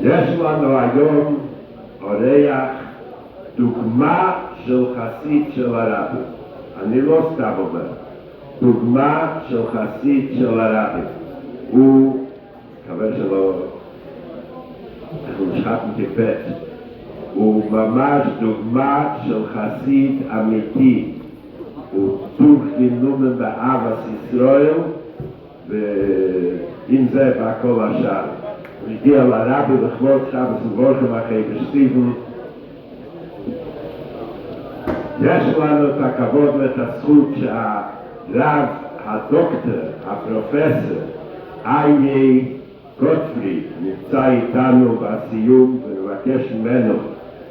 יש לנו היום אורח דוגמה של חסיד של הרבי. אני לא סתם אומר, דוגמה של חסיד של הרבי. הוא, מקווה שלא, אנחנו נשחטנו כפת, הוא ממש דוגמה של חסיד אמיתי. הוא דוג גינומן באהבת ישראל, ועם זה בא כל השאר. הוא הגיע לרבי לכבוד שבת וברכם אחרי בסטיבן. יש לנו את הכבוד ואת הזכות שהרב, הדוקטור, הפרופסור, אייר גוטפריד, נמצא איתנו בסיום, ונבקש ממנו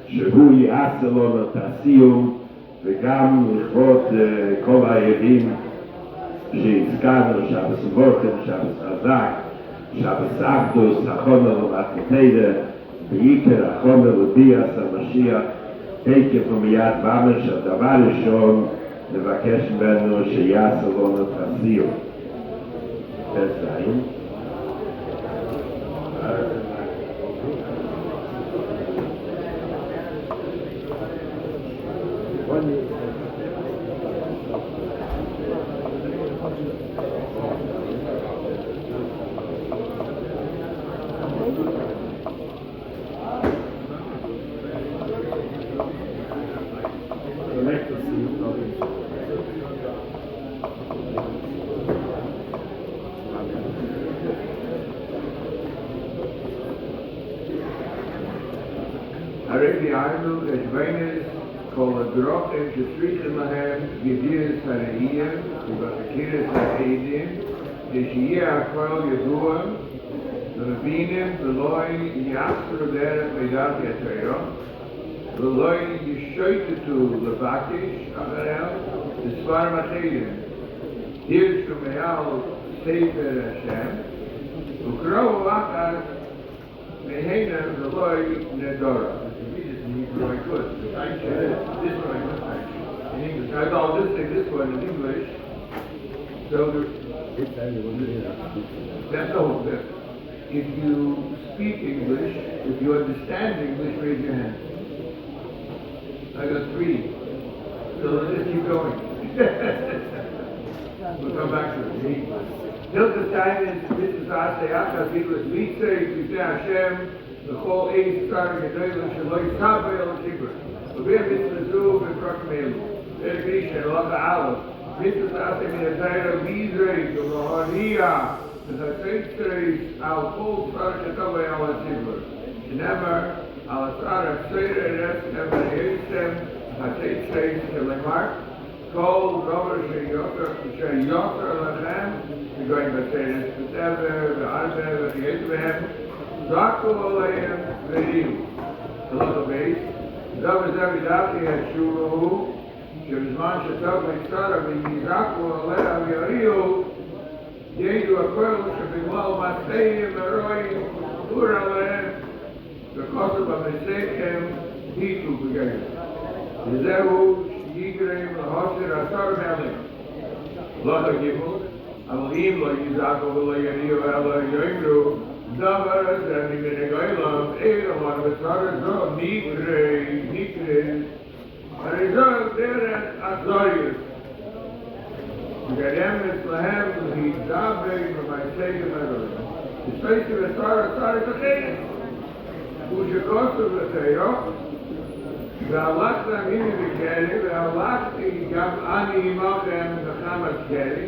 שהוא יעשה לנו את הסיום, וגם לכבוד כל הערים שהזכרנו, שבת וברכם, שבת חזק, שבת אחדוס, החומר ומתנתר, בעיקר החומר וביאס המשיח, תקף ומיד במר שהדבר ראשון נבקש ממנו שיעשה לנו את הסיום. תזיים. הרי ביארנו את בינס כל הדרוכים שצריכים להם בדירס הראייה ובחקירת העדים, שיהיה הכל ידוע ומבינים ולא יעשו דרך מידת יתרו ולא ישויטטו לבקש אחריו בסבר מחיילים. הירשו מעל ספר השם וקראו אחת מהינם ולא נדורה. Very good. This one I must in English. I'll just say this one in English. So that's the whole bit. If you speak English, if you understand English, raise your hand. I got 3. So let's just keep going. We'll come back to it. Hilchas Tainis, Mitzvah Asay Achas Biklas Mitzvah, B'Shnei Hashem, L'chol Eis Tzar Gedolim Shelo Yisabay El Kibur. V'Bir Mitzvah Zu V'Prokmelu. Ergrisha Elocha Aleph. Mitzvah Asay Min HaTayra B'Yizrei V'Lohaniya V'Zatzreis Al Kol Tzar Shetavay El Kibur. Shnemer Al Tzar HaTzreir Eretz Nemer Yisem HaTzreis Shelemar Kol Dover Sheyoter Lachem, we're going to say this, the Tever, the Armeb, the Yisrael, Zaku Aleim, Ve'im. The little base. Dover Zevi Dati Yeshuhu, שבזמן שטוב מצטרה ויזעקו עליה ויריעו, ידעו הכל שבגלל מעשיהם ורואים אור עליהם וכוסו במסכם היתו בגלל. וזהו שיגרם להוסר עשר מלך. לא תגיבו, אבל אם לא יזעקו ולא יריעו אלא יאמרו, דבר הזה ממנהגוילם, אלא בצר זו נקרא הריזול דרך הזויר. וגם אצלהם להידבר במעשיהם הרואים. הספייסי וצר את החיים. ושכוסו לתאירו, והלכת עמיני בקרי, והלכתי גם אני עמכם בחמת קרי,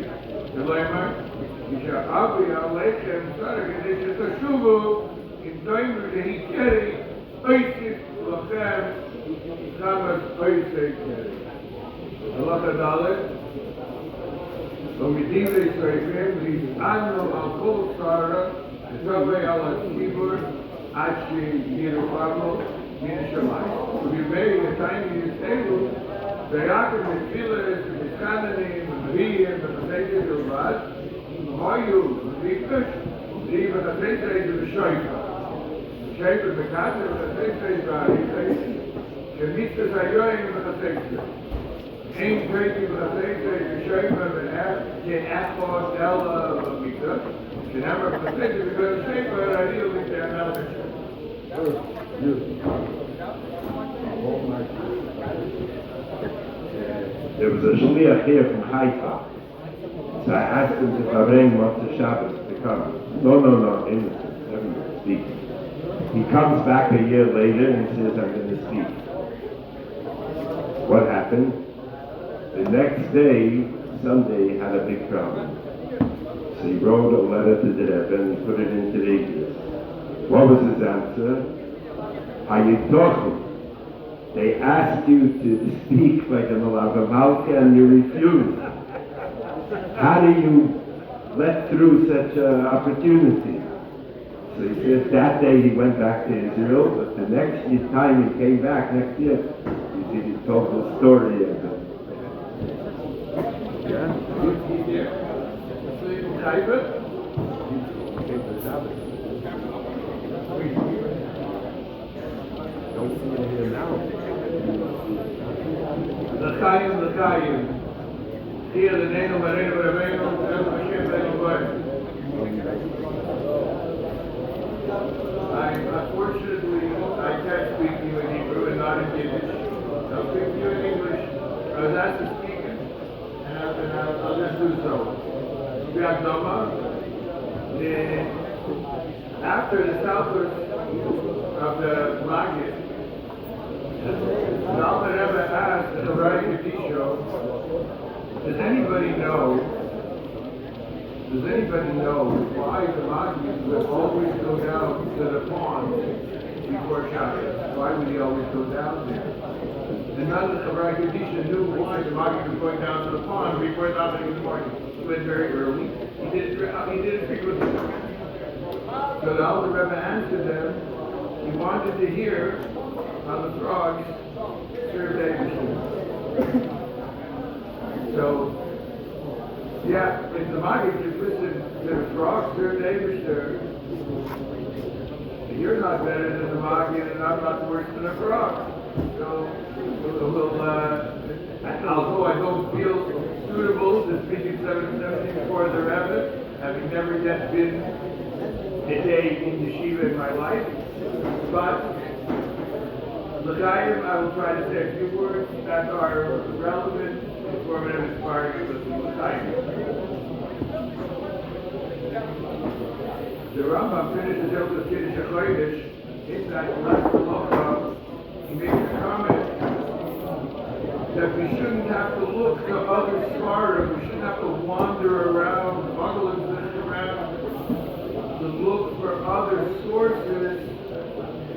ולא אמר, כשאבי עליכם צר כדי שתשובו, אם דוימו להי קרי, אויסיף לכם, חמת אויסי קרי. הלכה ד' ומדין לישראלים, והזענו על כל צרה, ותווי על הציבור, עד שירוחמו מן השמיים. ובימי נתיים יסתלו, ויעקב מתפילס ומתחננים ומביאים בחסדי בלבד, היו ומקדש, והיא בחסדי ובשויפה. שויפה בקטר בחסדי בעריכי, שמצטס היואים בחסדי. אין קריטי בחסדי ושויפה כאחות אלה במקדש, שנאמר בחסדי ובגלל שויפה רעיל מתאמל בשם. There was a shliach here from Haifa. So I asked him to bring Motzei Shabbos to come. No, innocent, never speak. He comes back a year later and he says, I'm going to speak. What happened? The next day, Sunday, he had a big problem. So he wrote a letter to the Rebbe and he put it into the English. What was his answer? Hayitochu. They asked you to speak like an Olava Malka and you refused. How do you let through such an opportunity? So he said that day he went back to Israel, but the next time he came back, next year, he told the story of it. Yeah? Don't see it here now. L'chaim. Here the name of Marino Rabbeinu, El Hashem Ben Obayim. Unfortunately, I can't speak to you in Hebrew and not in Yiddish. I'll speak to you in English. I was asked to speak it, and I'll just do so. After the southwest of the Magid, the Alter Rebbe asked the Chavrai Kadisho, does anybody know why the Magid would always go down to the pond before Shabbos? Why would he always go down there? And none of the Chavrai Kadisho knew why the Magid was going down to the pond before davening in the morning. He went very early. He did it frequently. So the Alter Rebbe answered them, he wanted to hear how the frogs served Abraham. So, yeah, if the Maggid just listened to the frogs served Abraham, you're not better than the Maggid and I'm not worse than a frog. So, although I don't feel suitable to speak in 770 before the Rebbe, having never yet been a day in yeshiva in my life, but l'chaim, I will try to say a few words that are relevant, informative, inspiring, but l'chaim. The Rambam finishes Hilchos Kiddush HaChodesh. In that last halacha, he makes a comment that we shouldn't have to look to other svarim, we shouldn't have to wander around, bundle and sit around, to look for other sources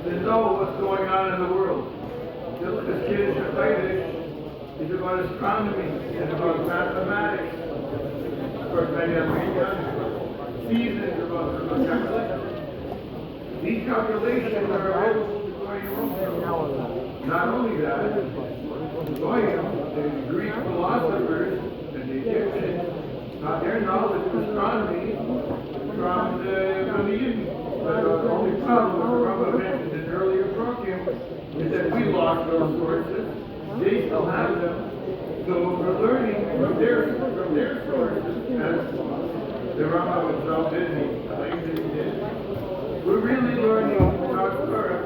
to know what's going on in the world. Hilchos Kiddush HaChodesh It's about astronomy. It's about mathematics. Of course, many of them seasons about calculations. These calculations are available to Goyim also. Not only that, Goyim, the Greek philosophers and the Egyptians, got their knowledge of astronomy from the Yidden. But the only problem with the Rambam mentioned in earlier program is that we lost those sources. They still have them. So we're learning from their sources, as the Rambam himself did, he claimed that he did. We're really learning God's Torah.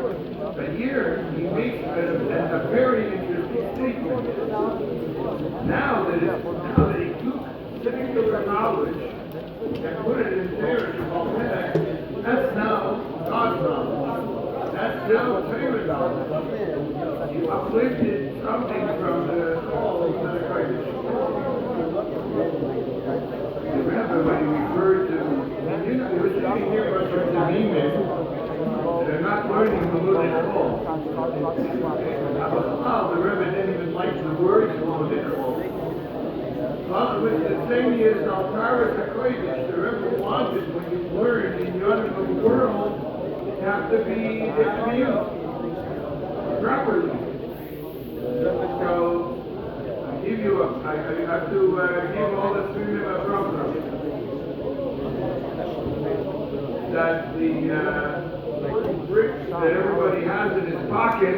But here he makes a very interesting statement. Now that he took particular knowledge and put it in there to Balmena, that's now God's knowledge. That's now Torah knowledge. He uplifted something from the Kodesh. Remember when he referred to, he was speaking here about the demons. They're not learning the Lud at all. The Rebbe didn't even like the words Lud at all. Well, with the same years of Paris HaKodesh, the Rebbe wanted when you learn in the world, you have to be used properly. So, I have to give all the students a program. That the bricks that everybody has in his pocket,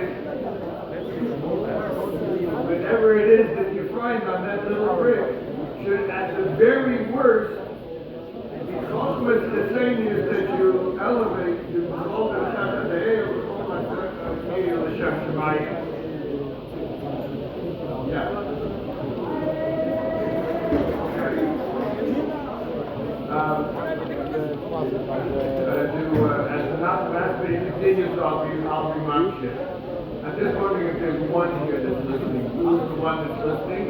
whatever it is that you find on that little brick, should at the very worst be almost the same as that you elevate to all the yeah. As the mathematics continues, I'll be marching. I'm just wondering if there's one here that's listening. Who's the one that's listening?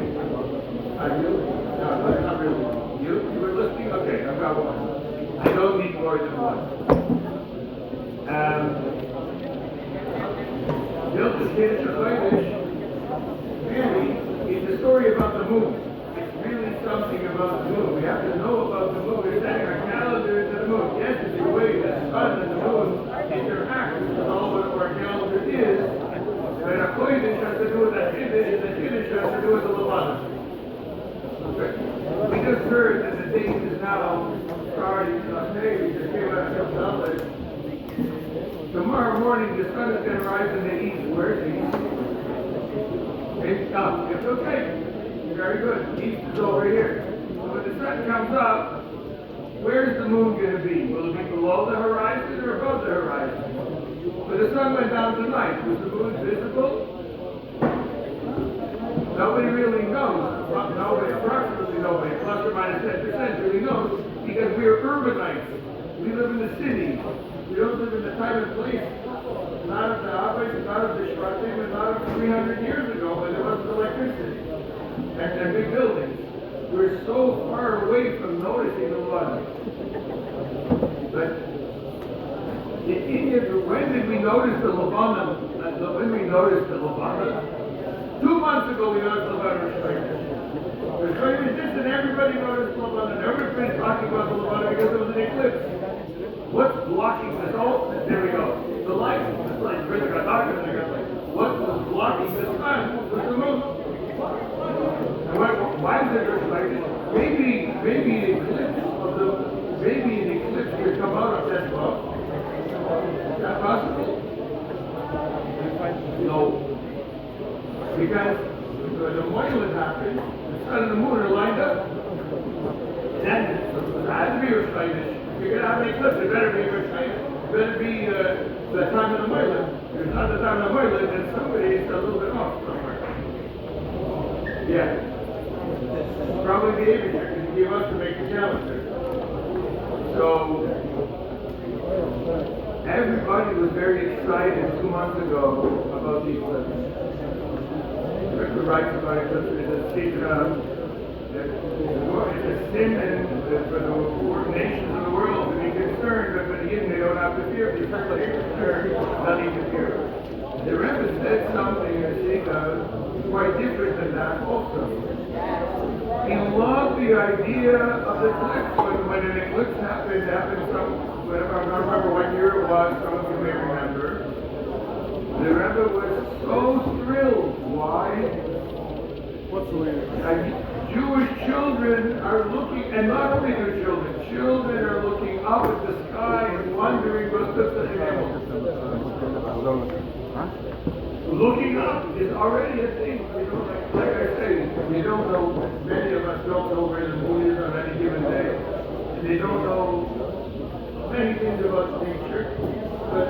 Are you? No, not really. You were listening? Okay, I've got one. I don't need more than one. Really, it's a story about the moon. It's really something about the moon. We have to know about the moon. We're setting our calendar to the moon. Yes, it's the way the sun and the moon interact with all what our calendar is. But a Kodesh has to do with a Kiddush, and the Kiddush has to do with the Levana. We just heard that the date is now starting today. We just came out of knowledge. Tomorrow morning, the sun is going to rise in the east. Where's the east? It's okay. Very good. East is over here. So when the sun comes up, where's the moon going to be? Will it be below the horizon or above the horizon? But the sun went down tonight. Was the moon visible? Nobody really knows. Nobody, approximately nobody, plus or minus 10% really knows, because we are urbanites. We live in the city. We don't live in the time and place. Not of the Abbas, not of the Shvatim, and not of 300 years ago, when there wasn't electricity. And big buildings. We're so far away from noticing the water. But the Indians, when did we notice the Levana? When we noticed the Levana? 2 months ago we noticed the Levana restricted. The restricted this and everybody noticed the Levana. Everybody's talking about the Levana because there was an eclipse. What's blocking this? Oh, there we go. The light. It's like really got darker than I got like. What was blocking the sun was the moon. And why is it reflected? Maybe an eclipse could come out of that spot. Is that possible? No. Because the moiling happened, the sun and the moon are lined up. Then it has to be reflected. If you're going to have an eclipse, it better be reflected. It better be the time of the moiling. If it's not the time of the moiling, then somebody's a little bit off somewhere. Yeah. Probably the Abraham can give us to make the calendar. So everybody was very excited 2 months ago about the eclipse. The rights about eclipse is a secret. It's a sin for the poor nations of the world to be concerned, but for the Yidden they don't have to fear. If they're concerned, nothing to fear. The Rebbe said something, I think, quite different than that also. He loved the idea of the eclipse. When an eclipse happened some, whatever, I don't remember what year it was, some of you may remember. The Rebbe was so thrilled. Why? What's the way? Jewish children are looking, and not only their children are looking up at the sky and wondering what's the Looking up is already a thing. You know, like I say, we don't know, many of us don't know where the moon is on any given day. And they don't know many things about nature. But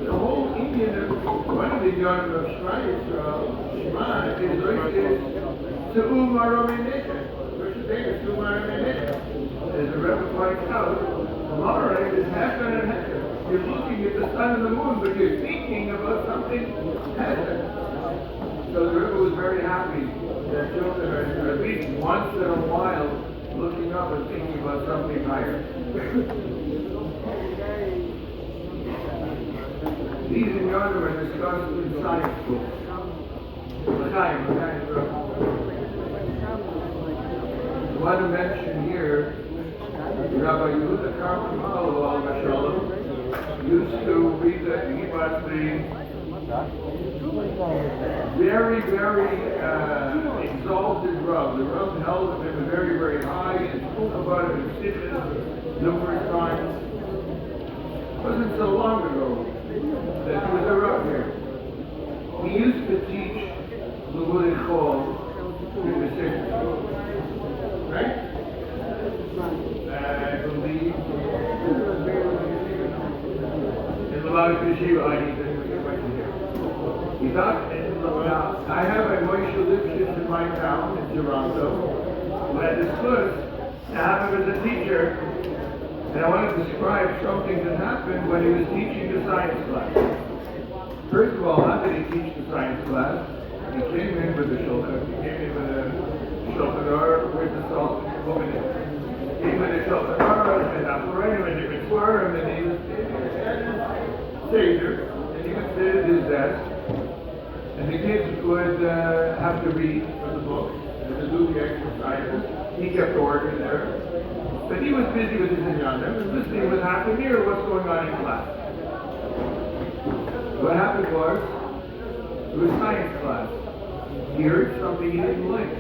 the whole Indian, one of the yarn of Shema is סיום הרמב. First thing is סיום הרמב. As the Rebbe points out, tomorrow is heaven and heaven. You're looking at the sun and the moon, but you're thinking about something heaven. So the Rebbe was very happy that children are at least once in a while looking up and thinking about something higher. These in Yonah are discussed in science books. I want to mention here, Rabbi Yehuda Karpel used to read that he was the very, very exalted Rav. The Rav held him very, very high and spoke about him in Siddur numerous times. It wasn't so long ago that he was a Rav here. He used to teach Limudei Chol in the Siddur. Right? I believe in the Lavash Yeshiva, he thought, I have a Moshe Lipschitz in my town in Toronto who had this course to have him as a teacher, and I want to describe something that happened when he was teaching the science class. First of all, how did he teach the science class? He came in with the shulchan, with the salt, came with the shulchan, and operated and different squirm, and he was Seder, and he would sit at his desk, and the kids would have to read from the book, and to do the exercises. He kept order there, but he was busy with his inyanim, and listening with half an ear what's going on in class. What happened was, it was science class. He heard something he didn't like.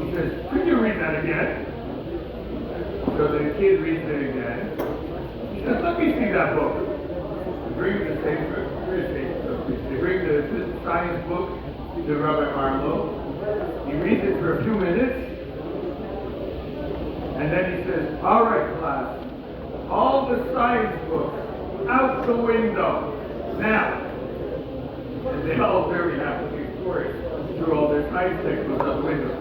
He says, could you read that again? So the kid reads it again. He says, let me see that book. They bring the they bring the science book to Rabbi Marlowe. He reads it for a few minutes. And then he says, all right, class, all the science books out the window. Now. And they all very happily, of course, threw all their science textbooks out the window.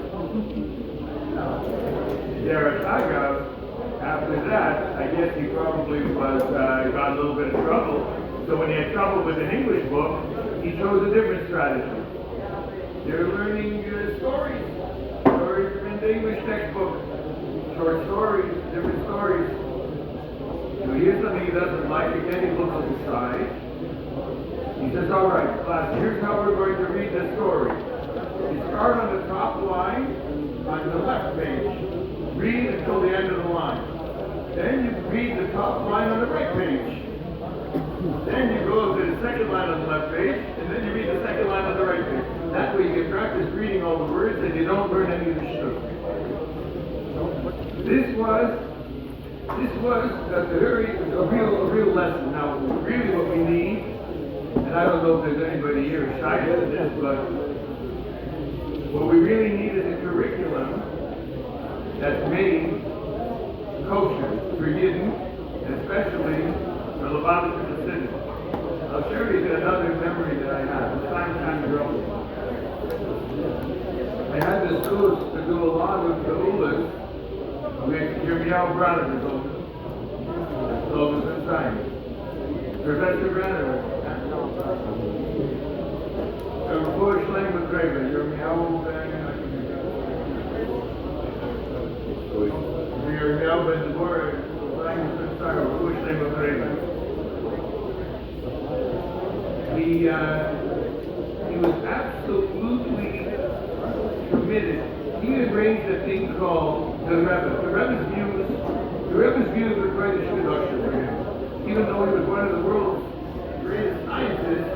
Derek Agav, after that, I guess he probably was got a little bit of trouble. So when he had trouble with an English book, he chose a different strategy. They're learning stories from the English textbook, short stories, different stories. So here's something he doesn't like. Again, he looks at the side. He says, all right, class, here's how we're going to read this story. You start on the top line on the left page. Read until the end of the line. Then you read the top line on the right page. Then you go to the second line on the left page, and then you read the second line on the right page. That way you can practice reading all the words and you don't learn any of the shtuk. This was a real lesson. Now, really what we need, and I don't know if there's anybody here who's shy to this, but what we really need is a curriculum that's made kosher for Yidden, and especially for Lubavitch and Hasidim. I'll share with you another memory that I had. It's time ago. I had this course to do a lot of Geulas with Yirmiyahu Brothers over in science. Professor Brenner. Before Shlem was Graven, Yirmiyahu Ben Deborah, Shlem was Graven. he was absolutely committed. He had raised a thing called the Rebbe. The Rebbe's views were quite a shidduch for him. Even though he was one of the world's greatest scientists,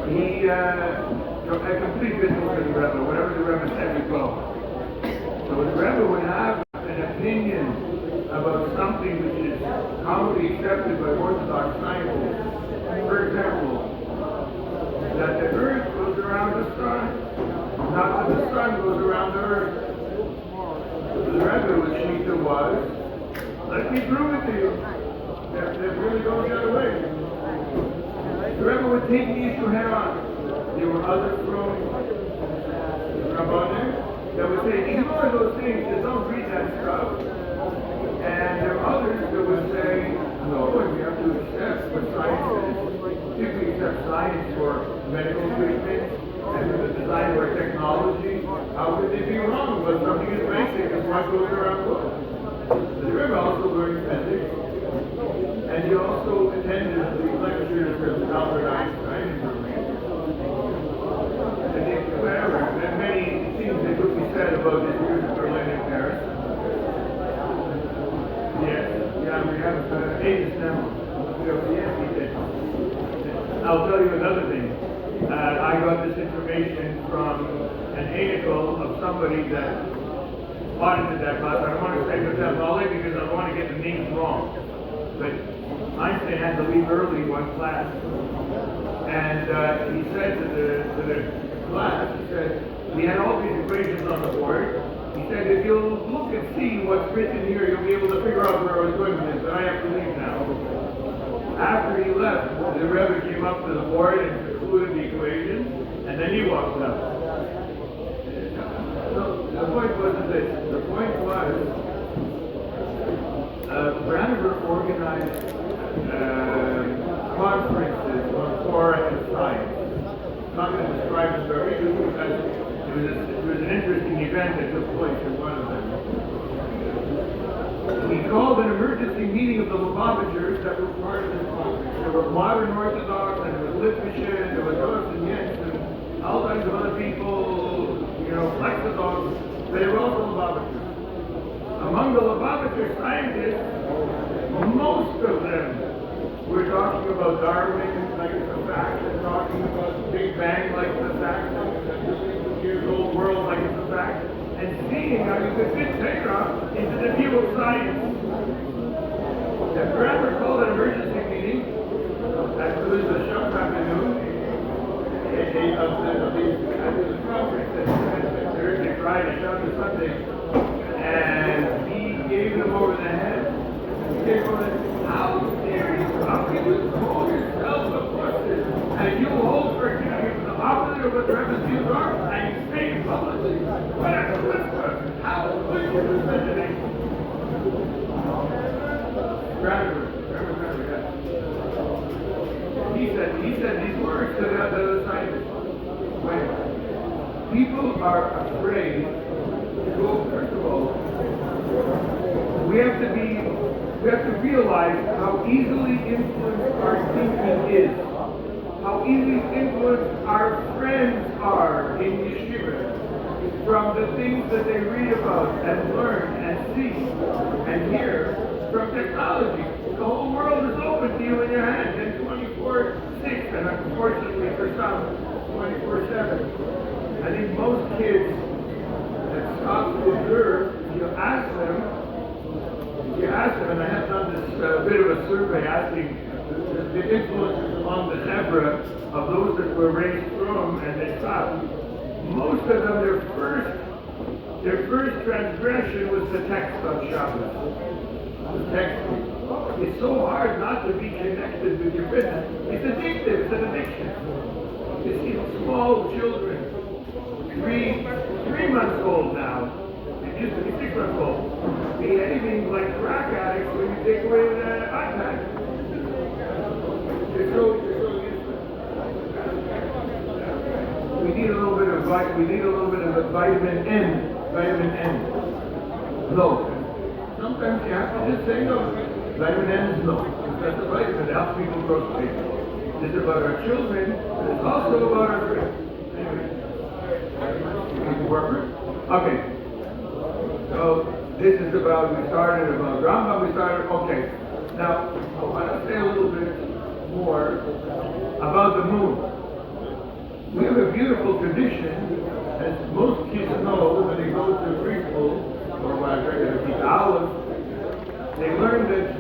he a complete business with the Rebbe. Whatever the Rebbe said would go. So the Rebbe would have an opinion about something which is commonly accepted by Orthodox scientists. For example, that the earth goes around the sun, not that the sun goes around the earth. The Rebbe with Shita was, let me prove it to you. That really goes the other way. The Rebbe would take the issue head on. There were others from Rabbanim that would say, ignore those things, just don't read that stuff. And there are others that would say, no, we have to accept what science is. If we accept science for medical treatment and for the design of our technology, how could they be wrong? But something is basic, is what goes around the world. The Rebbe also learned physics, and he also attended the lectures of Albert Einstein in Berlin. And whatever, there are many things that could be said about his years in Berlin and Paris. Yes, yeah, we have Avis now. Yes, he did. I'll tell you another thing. I got this information from an article of somebody that audited that class. I don't want to say with them only because I don't want to get the names wrong. But Einstein had to leave early one class. And he said to the class, he said, we had all these equations on the board. He said, if you'll look and see what's written here, you'll be able to figure out where I was going with this, but I have to leave now. After he left, the Rebbe came up to the board and concluded the equation, and then he walked out. So the point wasn't this. The point was, Brandenburg organized conferences on Torah and science. I'm not going to describe it very because it was an interesting event that took place in one of them. He called an emergency meeting of the Lubavitchers that were part of this conference. There were modern Orthodox, and there was Litvishin, there was Rosh and Yentz, and all kinds of other people, Flexodox, they were also Lubavitchers. Among the Lubavitcher scientists, most of them were talking about Darwin like it's a fact, and talking about the Big Bang like it's a fact, and the 6 years old world like it's a fact, and seeing how you could fit Torah into the view of science. And Brandenburg called an emergency meeting after the Shabbat afternoon after the conference, Thursday, Friday, Shabbat, Sunday, and he gave them over the head. He gave over the head. How dare you? How can you call yourself a Muslim and you hold for the opposite of what the Rebbe's views are and you say it publicly? What a whisper! How could you do such a thing? He said these words to the other scientists. When people are afraid to go, first of all, we have to realize how easily influenced our thinking is, how easily influenced our friends are in yeshiva from the things that they read about and learn and see and hear from technology. The whole world is open to you in your hand and 24/6, and unfortunately for some, 24/7. I think most kids that stop to observe, you ask them, and I have done this bit of a survey asking the influences among the Hebra of those that were raised from and they stopped. Most of them, their first transgression was the text on Shabbos. The text. It's so hard not to be connected with your business. It's addictive. It's an addiction. You see small children, three months old now. It used to be 6 months old. Behaving like crack addicts when you take away the iPad. They're so useless. We need a little bit of vitamin N. Vitamin N. No. Sometimes you have to just say no. Vitamin N is no. That's a vitamin that helps people grow big. This is about our children, but it's also about our friends. Anyway. Okay. So this is about, we started about Rambam, we started, okay. Now, I want to say a little bit more about the moon. We have a beautiful tradition, as most kids know when they go to preschool, or when I try to teach olive, they learn that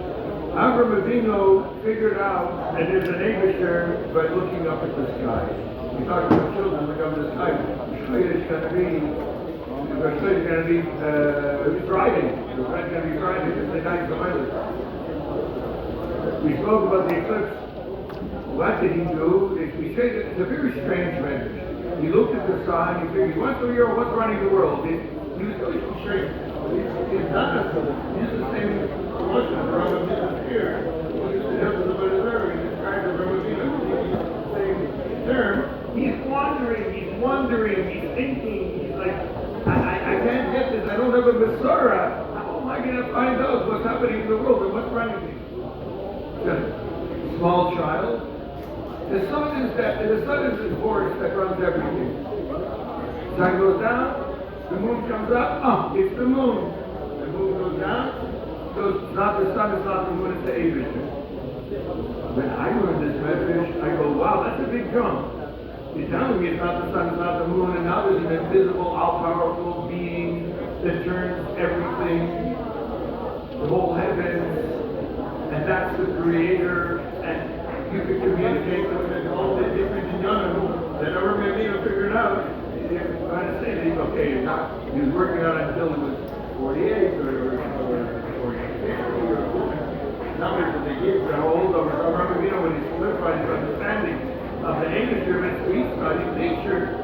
Avraham Avinu figured out that there's an Abishur by looking up at the sky. We talk about children look up at the sky. It's going to be driving. The sun's going to be driving because the night's the island. We spoke about the eclipse. What did he do? We say that it's a very strange message. He looked at the sun, he figured, what's the year, what's running the world? He was really strange. He's not a he's the same emotion as Rambam is here. He used to have the Leviticus, he described the Rambam the same term. He's wondering, he's thinking, he's like, I can't get this, I don't have a Masorah. How am I going to find out what's happening in the world and what's running me? Small child. The sun is this horse that runs everything. The sun goes down, the moon comes up, it's the moon. The moon goes down, it's not the sun, it's not the moon, it's the Abishur. When I learned this message, I go, wow, that's a big jump. You're telling me it's not the sun, it's not the moon, and now there's an invisible, all-powerful being that turns everything, the whole heavens, and that's the creator, and you can communicate with it, all the different young that never maybe figured out. They're trying to say that, okay, he was working on it until he was 48 or 48 or numbers that they give, how old I remember, when he solidified his understanding of the Abishur and we studied nature.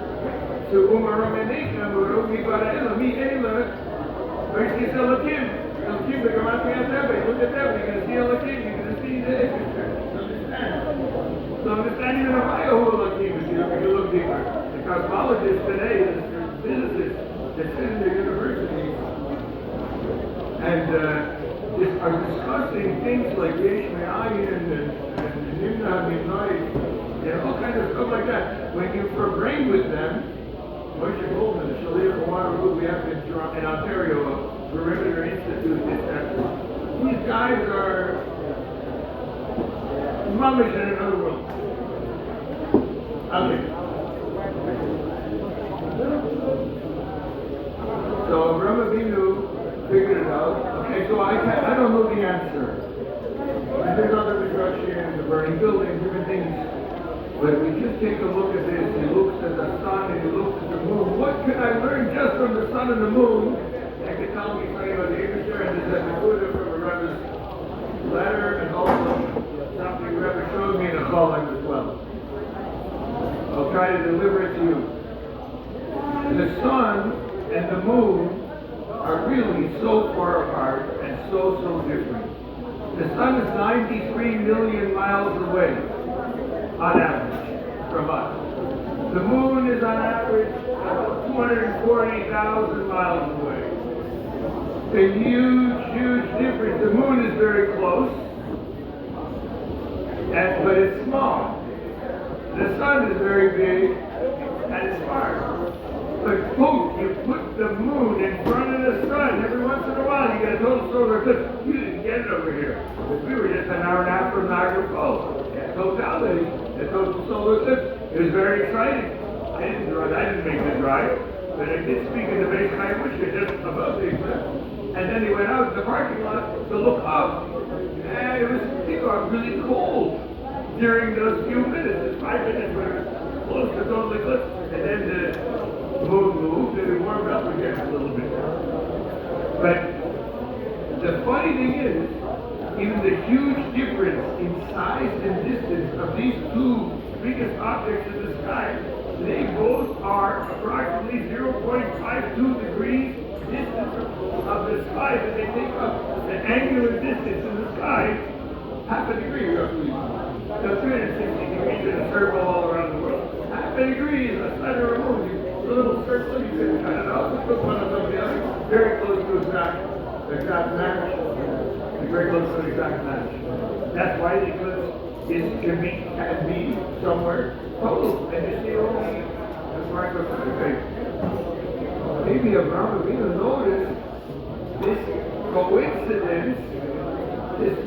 So Umar Ramenation, Umi Bara Mi Ela, where's his Elohim? Elohim, the Gamati Atebe, look at that, you're going to see Elohim, you're going to see the Abishur. So understanding the Elohim, if you look deeper. The cosmologists today, the physicists that sit in the universities and are discussing things like Yesh Me'ayin and Nimna Nimnai, all kinds of stuff like that. When you brain with them, Moshe Goldman, the Shaliach Hawaii we have in Ontario, a Perimeter Institute, these guys are mamish in another world. Okay. So Avraham Avinu figured it out. Okay, so I don't know the answer. And there's other destruction, the burning buildings, different things. But if we just take a look at this, he looks at the sun and he looks at the moon. What can I learn just from the sun and the moon? I could tell me something about the Abishur, and this is a Buddha from a Rebbe's letter, and also something the Rebbe showed me in a Cholim as well. I'll try to deliver it to you. The sun and the moon are really so far apart and so different. The sun is 93 million miles away, on average, from us. The moon is on average about 240,000 miles away. A huge difference. The moon is very close, but it's small. The sun is very big and it's far. But boom, you put the moon in front of the sun every once in a while, you get a total solar eclipse. You didn't get it over here. We were just an hour and a half from Niagara Falls. Totality, the total solar eclipse. It was very exciting. I didn't make the drive, but I did speak in the base I wish it just above the eclipse. And then he went out in the parking lot to look up. And it was really cold during those few minutes. It's 5 minutes where it was close to total eclipse. And then the moon moved and it warmed up again a little bit. But the funny thing is, even the huge difference in size and distance of these two biggest objects in the sky, they both are approximately 0.52 degrees distance of the sky that they take up. The angular distance in the sky, half a degree roughly. So 360 degrees in a circle all around the world. Half a degree is a sun or a moon. A little circle, you can cut it off, put one on top of the other, very close to exact match. Very close to an exact match. That's why the eclipse can be somewhere total, and you see only the microscopic. Maybe Abraham Avinu noticed this coincidence, this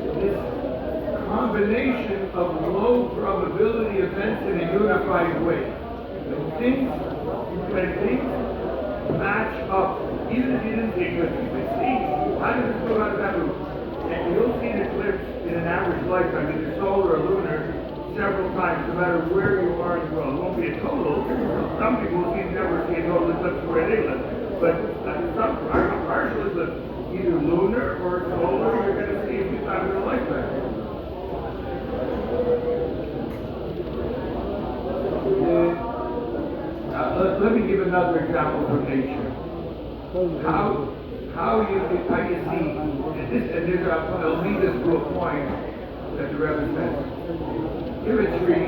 combination of low probability events in a unified way. When things match up, even if you didn't see it, you can see how does this go out of that route. And you'll see an eclipse in an average lifetime, either solar or lunar, several times, no matter where you are in the world. It won't be a total. Some people will never see a total eclipse where they live. But some partial eclipse, either lunar or solar, you're going to see a few times in a lifetime. Let me give another example from nature. How you see, I'll lead this to a point that the Rebbe says. Give a tree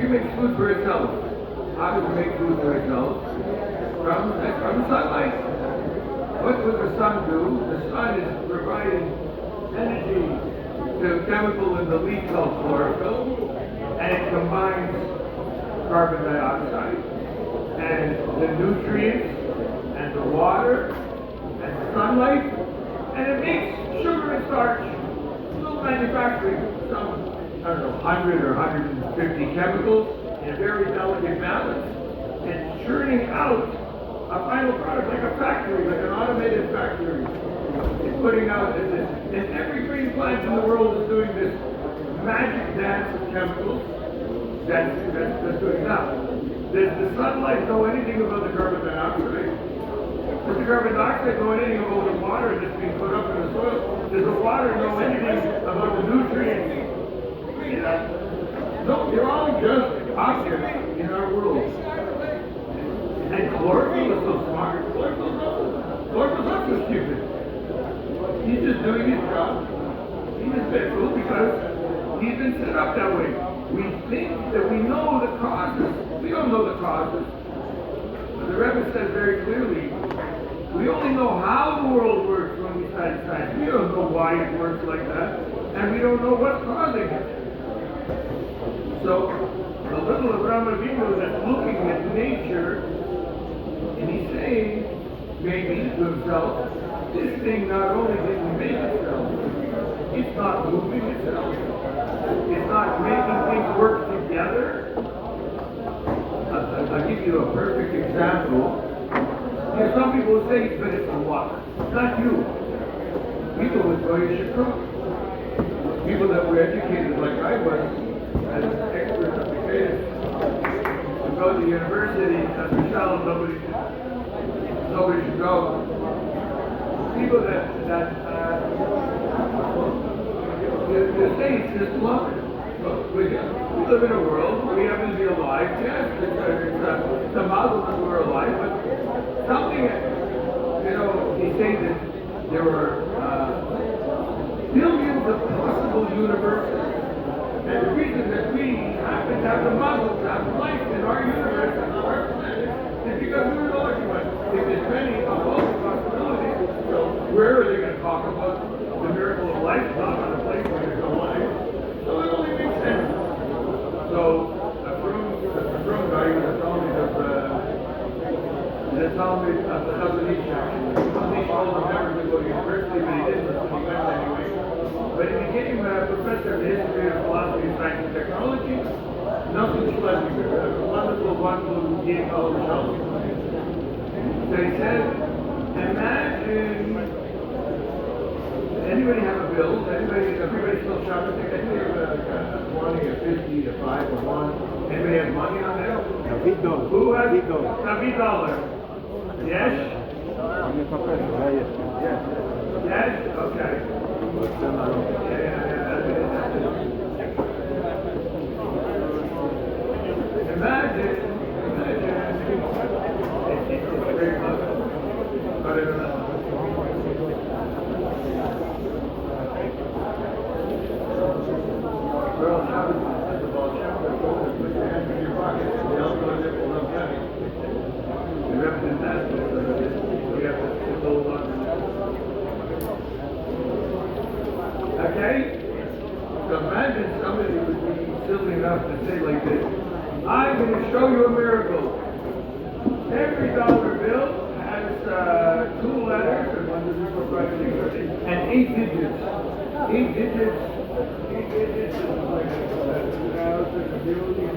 makes food for itself. How does it make food for itself? From sunlight. What does the sun do? The sun is providing energy to a chemical in the leaf called chlorophyll, and it combines carbon dioxide and the nutrients and the water and the sunlight, and it makes sugar and starch. Little manufacturing, some, 100 or 150 chemicals in a very delicate balance, and churning out a final product like a factory, like an automated factory. It's putting out this, and every green plant in the world is doing this magic dance of chemicals that's doing that. Does the sunlight know anything about the carbon dioxide? Does the carbon dioxide know anything about the water that's being put up in the soil? Does the water know anything about the nutrients? No, they're all just objects in our world. And chlorophyll is so smart. Chlorophyll's not so stupid. He's just doing his job. He's just faithful because he's been set up that way. We think that we know the causes. We don't know the causes. But the Rebbe said very clearly, we only know how the world works when we study science. We don't know why it works like that. And we don't know what's causing it. So, the little Avraham Avinu that's looking at nature, and he's saying, maybe to himself, this thing not only didn't make itself, it's not moving itself, it's not making things work together. I'll give you a perfect example. There's some people who say, but it's the water. It's not you. People with Goyish Shukra. People that were educated like I was, as experts of the case, to go to the university as a child, nobody should go. People that the states just love it. We live in a world where we happen to be alive. Yes, it's a model that we're alive, but something, he's saying that there were billions of possible universes. And the reason that we happen to have the model to have life in our universe and on our planet is because we're the lucky ones. If there's many of those possibilities, so where are they going to talk about the miracle of life? Not on a place where there's no life. So it only makes sense. So the Frum guy was a Talmud of the Chazon Ish actually. The Chazon Ish told him never to go to university, but he didn't, so he went anyway. But he became a professor of the history of philosophy, science, and technology. Nothing less than a wonderful one who gave all the shows. So he said, imagine, anybody have a bill? Everybody still shopping? Anybody have a 20, a 50, a 5, a 1? Anybody have money on there? Who has $1? Yes? Yes? Okay. Imagine, it's very close, but I don't know. Well, how does the ball shop put your hand in your pocket? The elbow is a little heavy. The represent that, we have to hold on. Okay? So imagine somebody would be silly enough to say like this, I'm going to show you a miracle. Every dollar bill has 2 letters, and 1, 2, 3, 4, 5, 6, 7, and 8 digits. 8 digits. 8 digits is like a billion.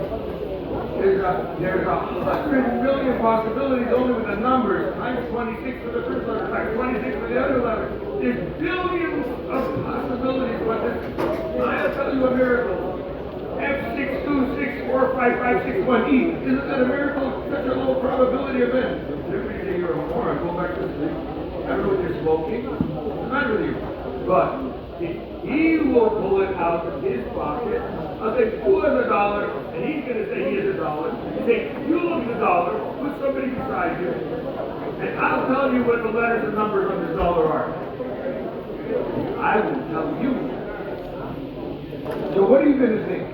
There's 100 million possibilities only with the numbers. Times 26 for the first letter, times 26 for the other letter. There's billions of possibilities. But I'll tell you a miracle. F6264556 E. Isn't that a miracle? Such a low probability event. Everybody say you're a moron. Go back to sleep. I don't know what you're smoking. It's not really. But he will pull it out of his pocket. I'll say, who has $1? And he's going to say he has $1. You say, you look at the dollar, put somebody beside you, and I'll tell you what the letters and numbers on this dollar are. I will tell you. So what are you going to think?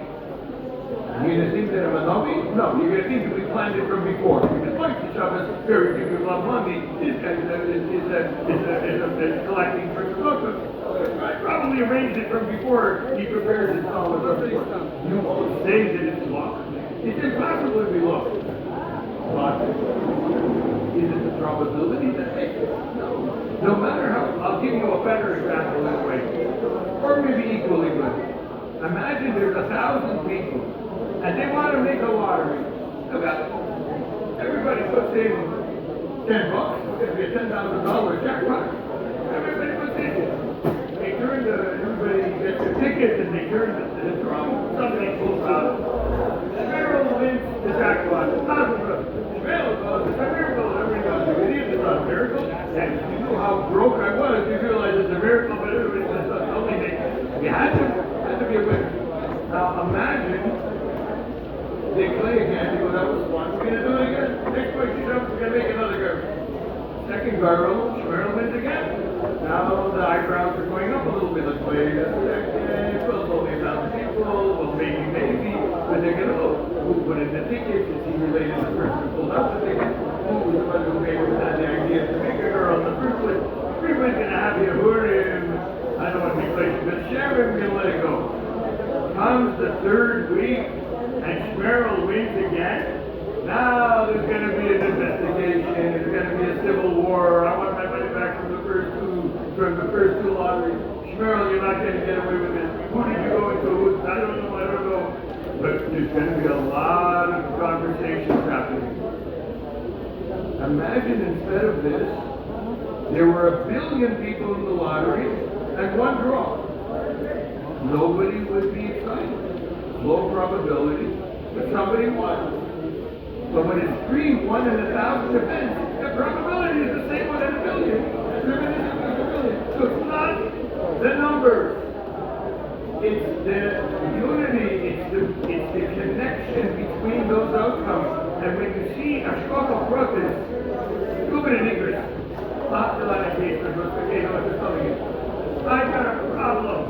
You're going to think that I'm a dummy? No, you're going to think that we planned it from before. Because like the Shabbos, very few people have money. This guy is collecting for the book. I probably arranged it from before he prepared his dollar. You won't say that it's luck. It's impossible to be luck. But is it the probability that makes it? No. No matter how, I'll give you a better example this way. Or maybe equally good. Imagine there's 1,000 people and they want to make a lottery. Everybody puts in $10. It's going to be a $10,000 jackpot. Everybody puts in. Everybody gets their tickets and they turn the drum. Somebody pulls out. Cheryl wins the jackpot. Cheryl goes, it's a miracle. Everybody goes, you idiot, it's not a miracle. And you know how broke I was. You realize it's a miracle, but everybody says that's the only thing. You had to be a winner. Now imagine they play again. You go, that was fun. We're going to do it again. Next week, we're going to make another girl. Second girl, Cheryl wins again. Now the eyebrows are going up a little bit. Let's wait a second. Well, only 1,000 people. Well, maybe. But they're going to go. Who put in the tickets? Is he related to the person who pulled out the ticket? Who was the one who came with the idea to make a girl in the first place? Everybody's going to have you him. I don't want to be crazy, but Sharon, we're going to let it go. Comes the 3rd week, and Cheryl wins again. Now there's going to be an investigation. There's going to be a civil war. I want my money back from the first two lotteries. Cheryl, you're not going to get away with this. Who did you go into? I don't know. But there's going to be a lot of conversations happening. Imagine instead of this, there were 1 billion people in the lottery and 1 draw. Nobody would be excited. Low probability, but somebody won. But when it's 3, 1 in 1,000 depends. The probability is the same 1 in 1 billion. So it's not the numbers. It's the unity. It's the connection between those outcomes. And when you see a struggle process, I got a problem.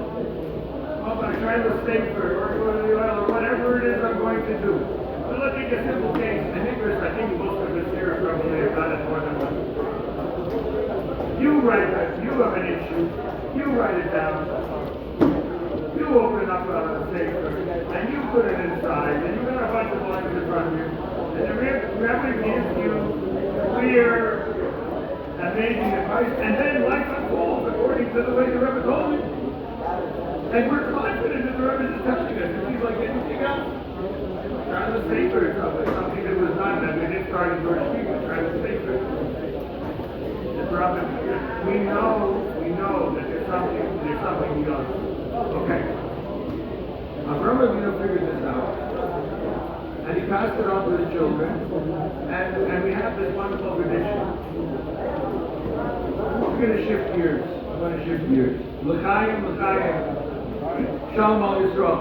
I'm going to try to save her or go to the oil or whatever it is I'm going to do. But let's take a simple case. I think most of us here probably have done it more than once. You write it, you have an issue, you write it down, you open up a safe and you put it inside, and you got a bunch of lines in front of you, and the Rebbe gives you clear, amazing advice, and then life unfolds according to the way the Rebbe told you. And we're confident that the Rebbe is touching us. It seems like anything else. Trying to save her, something that was not done. We didn't start in George Street, we're trying to save her. We know that there's something beyond. Okay. Harmab figured this out, and he passed it on to his children, and we have this wonderful tradition. We're going to shift gears. L'chaim, Shalom al Yisrael.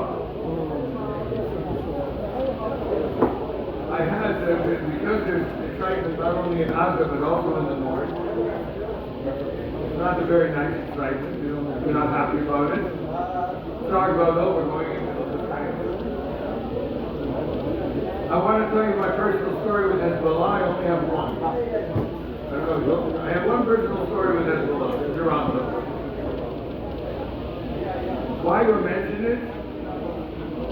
I had, because there's excitement not only in Gaza but also in the north. It's not a very nice excitement. We're not happy about it. Sorry about that. We're going into this kind. I want to tell you my personal story with Hezbollah. I only have one. I have one personal story with Hezbollah. It's Iran. Why do I mention it?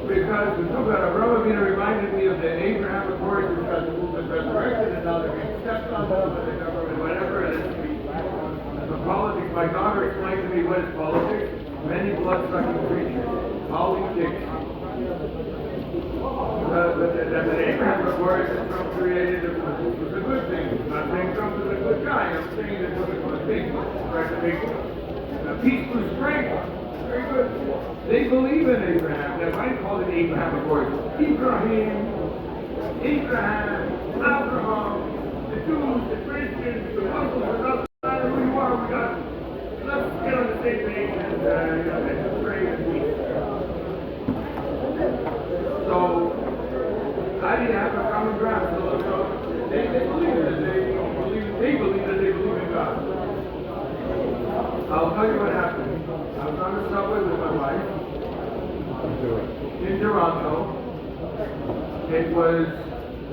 Because we talk about Avraham Avinu reminded me of the Abrahamic words which got resurrected, and now they're being stepped on them, and they never, whatever. The politics. My daughter explained to me what is politics. Many blood-sucking creatures, politics. That the Abrahamic words that Trump created was a good thing. I'm not saying Trump is a good guy. I'm saying it was a good thing. Right? To make peace through strength. Very good. They believe in Abraham. That's why I call it Abrahamic words. Abraham, Abraham, the Jews, the Christians, the Muslims, it doesn't matter who you are. Let's get on the same page and pray and peace. So, how do you have a common ground? So they believe that they believe in God. I'll tell you what happened. I was on the subway with my wife in Toronto. It was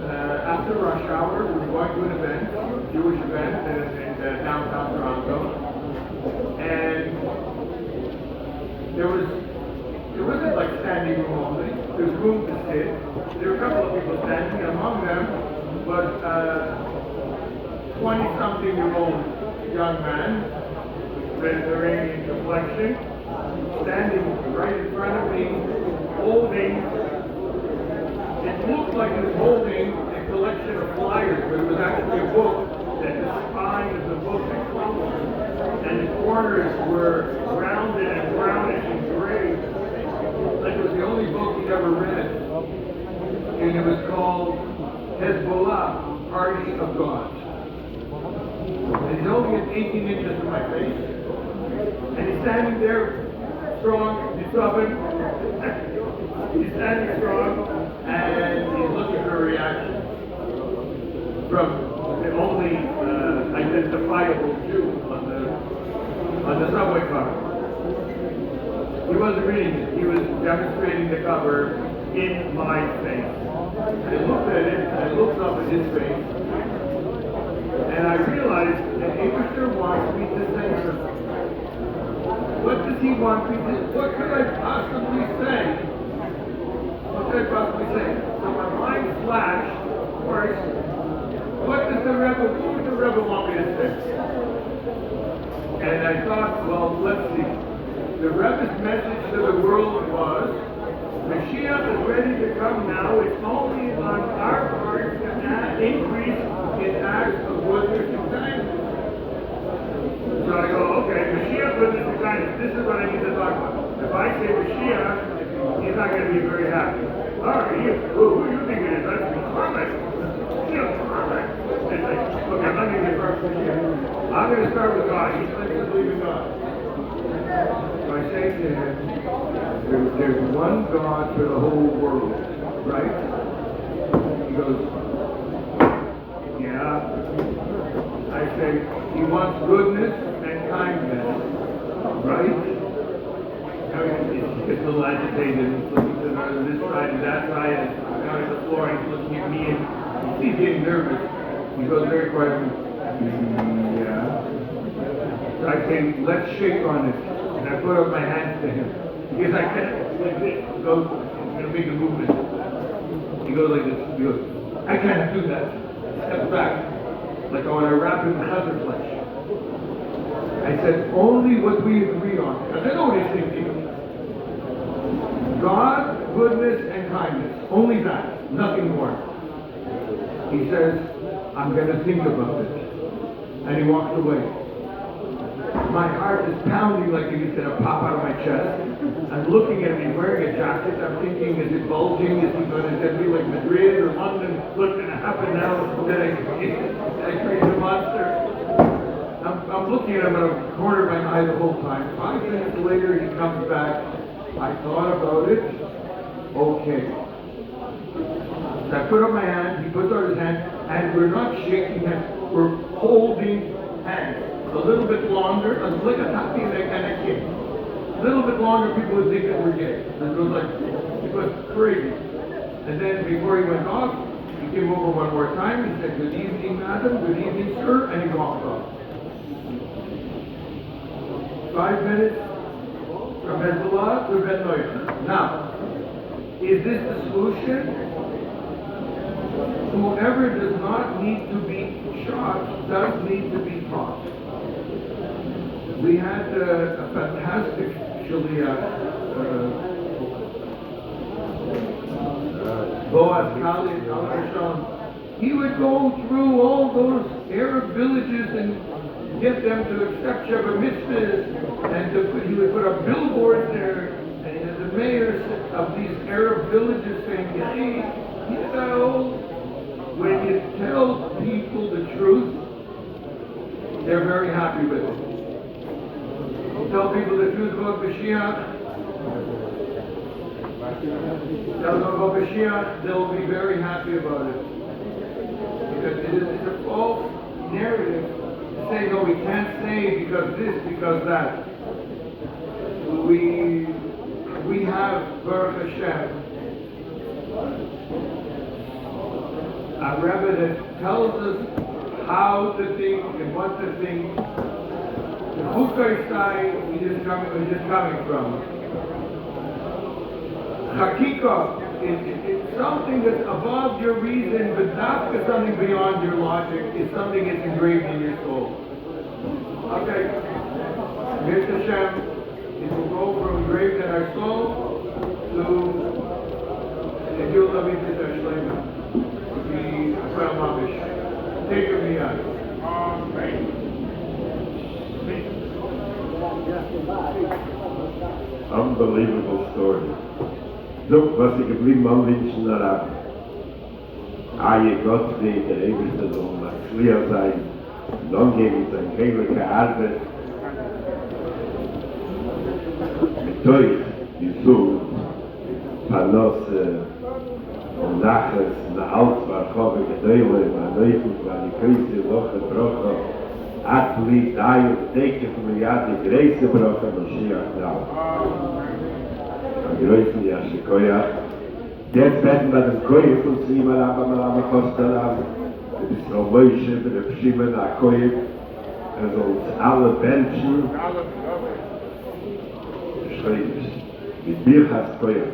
after rush hour. We were going to an event, a Jewish event in downtown Toronto. And it wasn't like standing room only. There was room to sit. There were a couple of people standing. Among them was a 20-something-year-old young man, Mediterranean complexion, standing right in front of me, holding, it looked like he was holding a collection of flyers, but it was actually a book, that the spine of the book had crumbled, and the corners were rounded and brownish and gray, like it was the only book he'd ever read, and it was called Hezbollah, Party of God. And he's only at 18 inches from my face. And he's standing there, strong, he's stubborn. He's standing strong, and he's looking for a reaction from the only identifiable Jew on the subway car. He wasn't reading it. He was demonstrating the cover in my face. I looked at it, and I looked up at his face, and I realized that Abishur wants me to censor him. What does he want me to? What could I possibly say? What could I possibly say? So my mind flashed first. What does the rebel? What would the rebel want me to say? And I thought, well, let's see. The rebel's message to the world was, Mashiach is ready to come now. It's only on our part to increase in acts of goodness and kindness. So I go, okay, Mashiach, goodness and kindness. This is what I need to talk about. If I say Mashiach, he's not going to be very happy. All right, who do you think it is? That's Muhammad. Muhammad. It's like, okay, I'm not going to get first Mashiach. I'm going to start with God. He's going to believe in God. So I say to him, there's one God for the whole world, right? He goes, yeah. I say, he wants goodness and kindness, right? Now he gets a little agitated, he's looking to this side and that side, and down on the floor, and he's looking at me, and he's getting nervous. He goes very quietly, yeah. So I say, let's shake on it. And I put up my hands to him. Because I can't, like this, he goes, I'm going to make a movement. He goes like this, he goes, I can't do that. Step back. Like I want to wrap him in other flesh. I said, only what we agree on. Because I know what he's thinking. God, goodness, and kindness. Only that. Nothing more. He says, I'm going to think about it. And he walked away. My heart is pounding like it's going to pop out of my chest. I'm looking at him, he's wearing a jacket. I'm thinking, is it bulging? Is he going to be like Madrid or London? What's going to happen now that I create a monster? I'm looking at him out of the corner of my eye the whole time. 5 minutes later, he comes back. I thought about it. Okay. So I put up my hand, he puts out his hand, and we're not shaking hands, we're holding hands. A little bit longer, like a happy and a kid. A little bit longer, people would think that we're gay. It was crazy. And then before he went off, he came over one more time, he said, good evening, madam, good evening, sir, and he walked off. 5 minutes, from Hezbollah to Ben Noach. Now, is this the solution? Whoever does not need to be shot does need to be taught. We had a fantastic shaliach, Boaz Kali, he would go through all those Arab villages and get them to accept Shabbat mitzvahs, and he would put up billboards there, and the mayors of these Arab villages saying, "Hey, you know, when you tell people the truth, they're very happy with it. You tell people the truth about Mashiach, they'll be very happy about it. Because it's a false narrative to say, no, we can't say because this, because that. We have Baruch Hashem, a Rebbe that tells us how to think and what to think. The Chukkai side, we're just coming from. Chakika is something that's above your reason, but not something beyond your logic. It's something that's engraved in your soul. Okay. Mirza Hashem, it will go from engraved in our soul to, if you'll let me do that, Shlema, the Israel Mamish. Take it me out. Unbelievable story. Look, was ich geblieben am Wünschen erab. Aie Gottfried, der ewigste Sohn, mag schwer sein, nun gegen sein heilige Arbeit. Mit euch, die Sohn, Panosse, und Naches, na Alt, war Chove Gedäule, war Neufung, war die Küsse, Woche, Broche, Atli, Dai, und Deke, von mir, ja, die Gräse, Broche, Moschiach, Nau. Größen ja Shikoya. Jetzt werden wir den Koye von Tzima Rabba Malama Kostalam. Das ist Frau Moshe, der Pshimen Akoye. Soll uns alle Menschen schreiben. Mit mir hast Koye.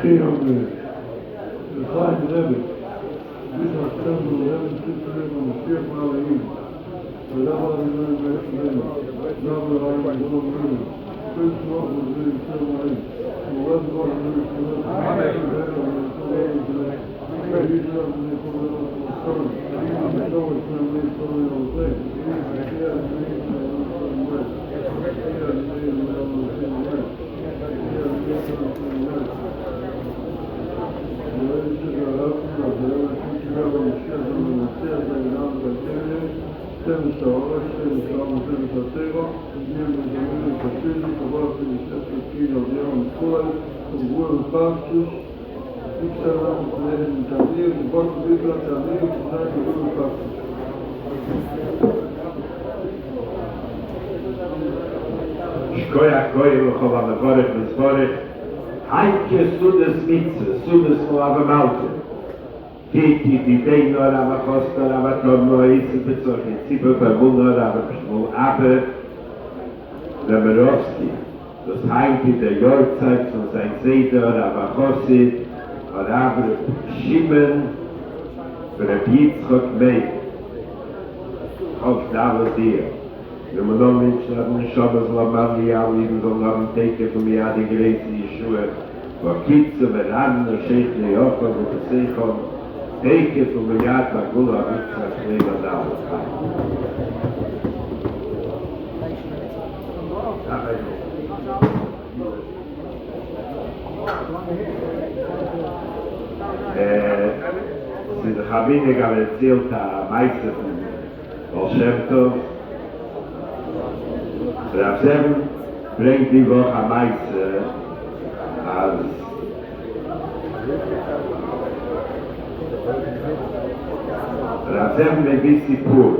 סיום, לחיים רבי, ביטה השם ולהם סיפורים המשיח מעליים, ולמה רבים בעצמנו, גם לרעים ולא מרינו, כל שמוח וזה ישר מעלים, ומורד דבר זה ישמח, Shkoya Koye L'chol HaMevorech V'Zvorech Heike Sudes Mitzvah, Sudes Mo'ava Malke Kiki Dideino Rama Chosta Rama Torno Eise Betzorch Etzipo Vermuno Rama Shmul Aber Remerovski das Heike der Jortzeit von sein Seder Rama Chosid Rama Shimon Reb Yitzchok Meir auf Davodir. Wenn man noch Menschen hat, man schaut, dass man mal die Jahre lieben soll, noch ein Teke von mir an die Gräse in die Schuhe, wo Kitze, Veran, der Sheikh Leocha, wo das Seichon, Teke von mir an, der Gula, Witzra, Schleber, da, was kann. Sie haben mir gerade erzählt, der Meister von Baal Shem Tov, Rav Zem bringt die Woche am Meise als Rav Zem Levi Sipur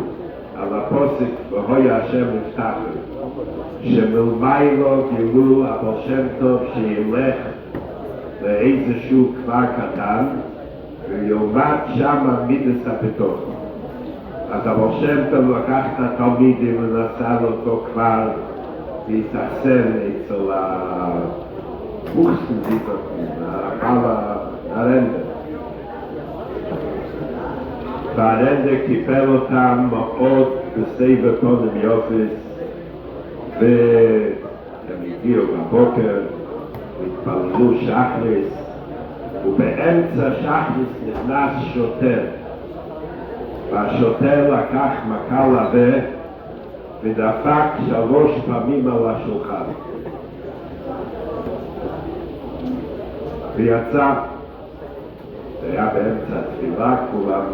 על הפוסק והויה השם נפתחו, שמלמיילו גילו אבל שם טוב שילך לאיזשהו כפר קטן וילמד שמה מידס הפיתוח. אז אבל שם טוב לקח את התלמידים ונסע לאותו כפר והתאכסן אצל הבוכסן הרנדה. והרנדה קיפל אותם מאוד בסבב פונים יופס, והם הגיעו בבוקר והתפללו שחריס, ובאמצע שחריס נכנס שוטר, והשוטר לקח מכה לבה ודפק 3 פעמים על השולחן ויצא. זה היה באמצע התפילה, כולם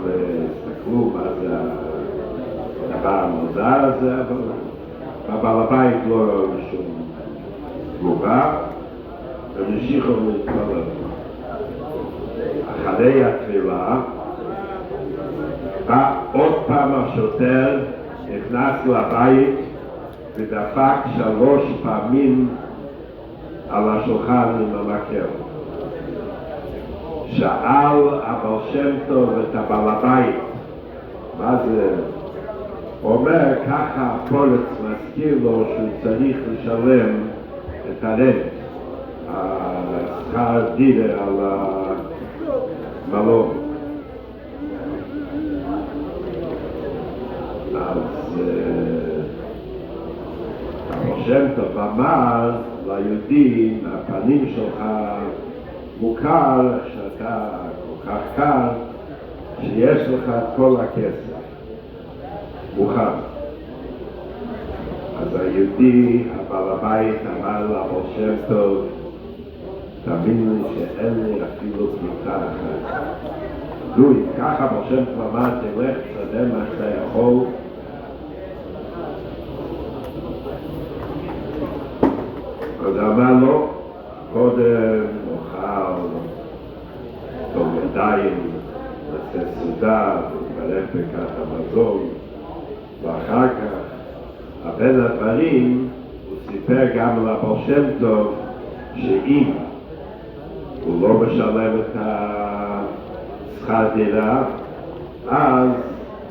הסתכלו מה זה הדבר המוזר הזה, אבל בעל הבית לא ראו שום תגובה והמשיכו להתפלל. אחרי התפילה בא עוד פעם השוטר, נכנס לבית ודפק 3 פעמים על השולחן עם המקל. שאל אבל שם טוב את הבעל הבית מה זה? הוא אומר ככה הפולץ מזכיר לו שהוא צריך לשלם את הרנט, השכר דירה על המלון. אז אבל שם טוב אמר ליהודי, הפנים שלך מוכר שאתה כל כך קר שיש לך את כל הכסף מוכן. אז היהודי, הבעל הבית, אמר לה אבל שם טוב תאמין לי שאין לי אפילו פליטה אחת. דוי, ככה אבל שם טוב אמר תלך תשתדל מה שאתה יכול. אז אמר לו קודם נאכל טוב ידיים, נעשה סעודה, נתברך ברכת המזון, ואחר כך בין הדברים הוא סיפר גם לבעל שם טוב שאם הוא לא משלם את השכר דירה אז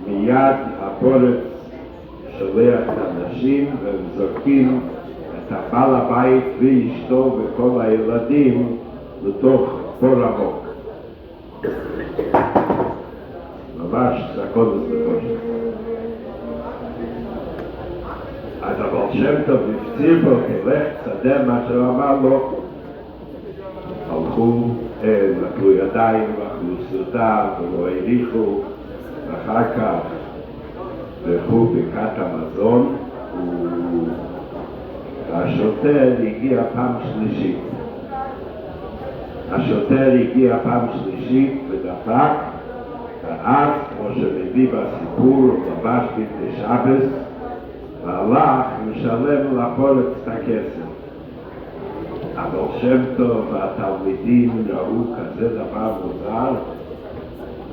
מיד הפולץ שולח את האנשים והם זורקים את הבעל הבית ואשתו וכל הילדים לתוך בור עמוק. ממש זקון וזקון. אז אבל שם טוב הפציר בו תלך תסדר מה שהוא אמר לו. הלכו, נטלו ידיים ואכלו סעודה ולא העריכו, ואחר כך הלכו ברכת המזון והשוטר הגיע פעם שלישית. השוטר הגיע פעם שלישית ודפק, ואז, כמו שמביא בסיפור, הוא לבש בגדי שבס והלך לשלם לפולץ את הכסף. אבל שם טוב והתלמידים ראו כזה דבר מוזר,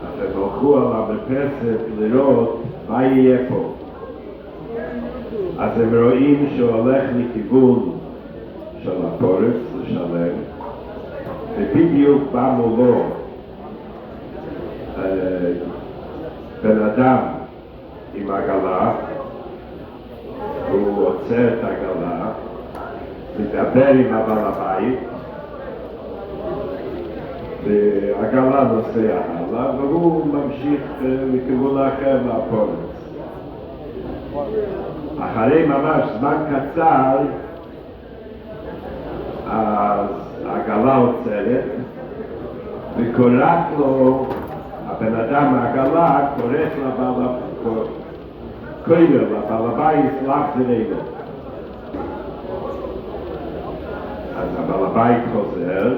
אז הם הלכו על המרפסת לראות מה יהיה פה. אז הם רואים שהוא הולך לכיוון של הפולץ לשלם, ובדיוק בא מולו בן אדם עם עגלה, הוא עוצר את העגלה, מדבר עם הבעל הבית, והעגלה נוסע הלאה, והוא ממשיך לכיוון האחר מהפולץ. אחרי ממש זמן קצר, אז העגלה עוצרת, וקוראת לו, הבן אדם מהעגלה קוראת לבעל הבית, להחזיר אליו. אז הבעל הבית חוזר,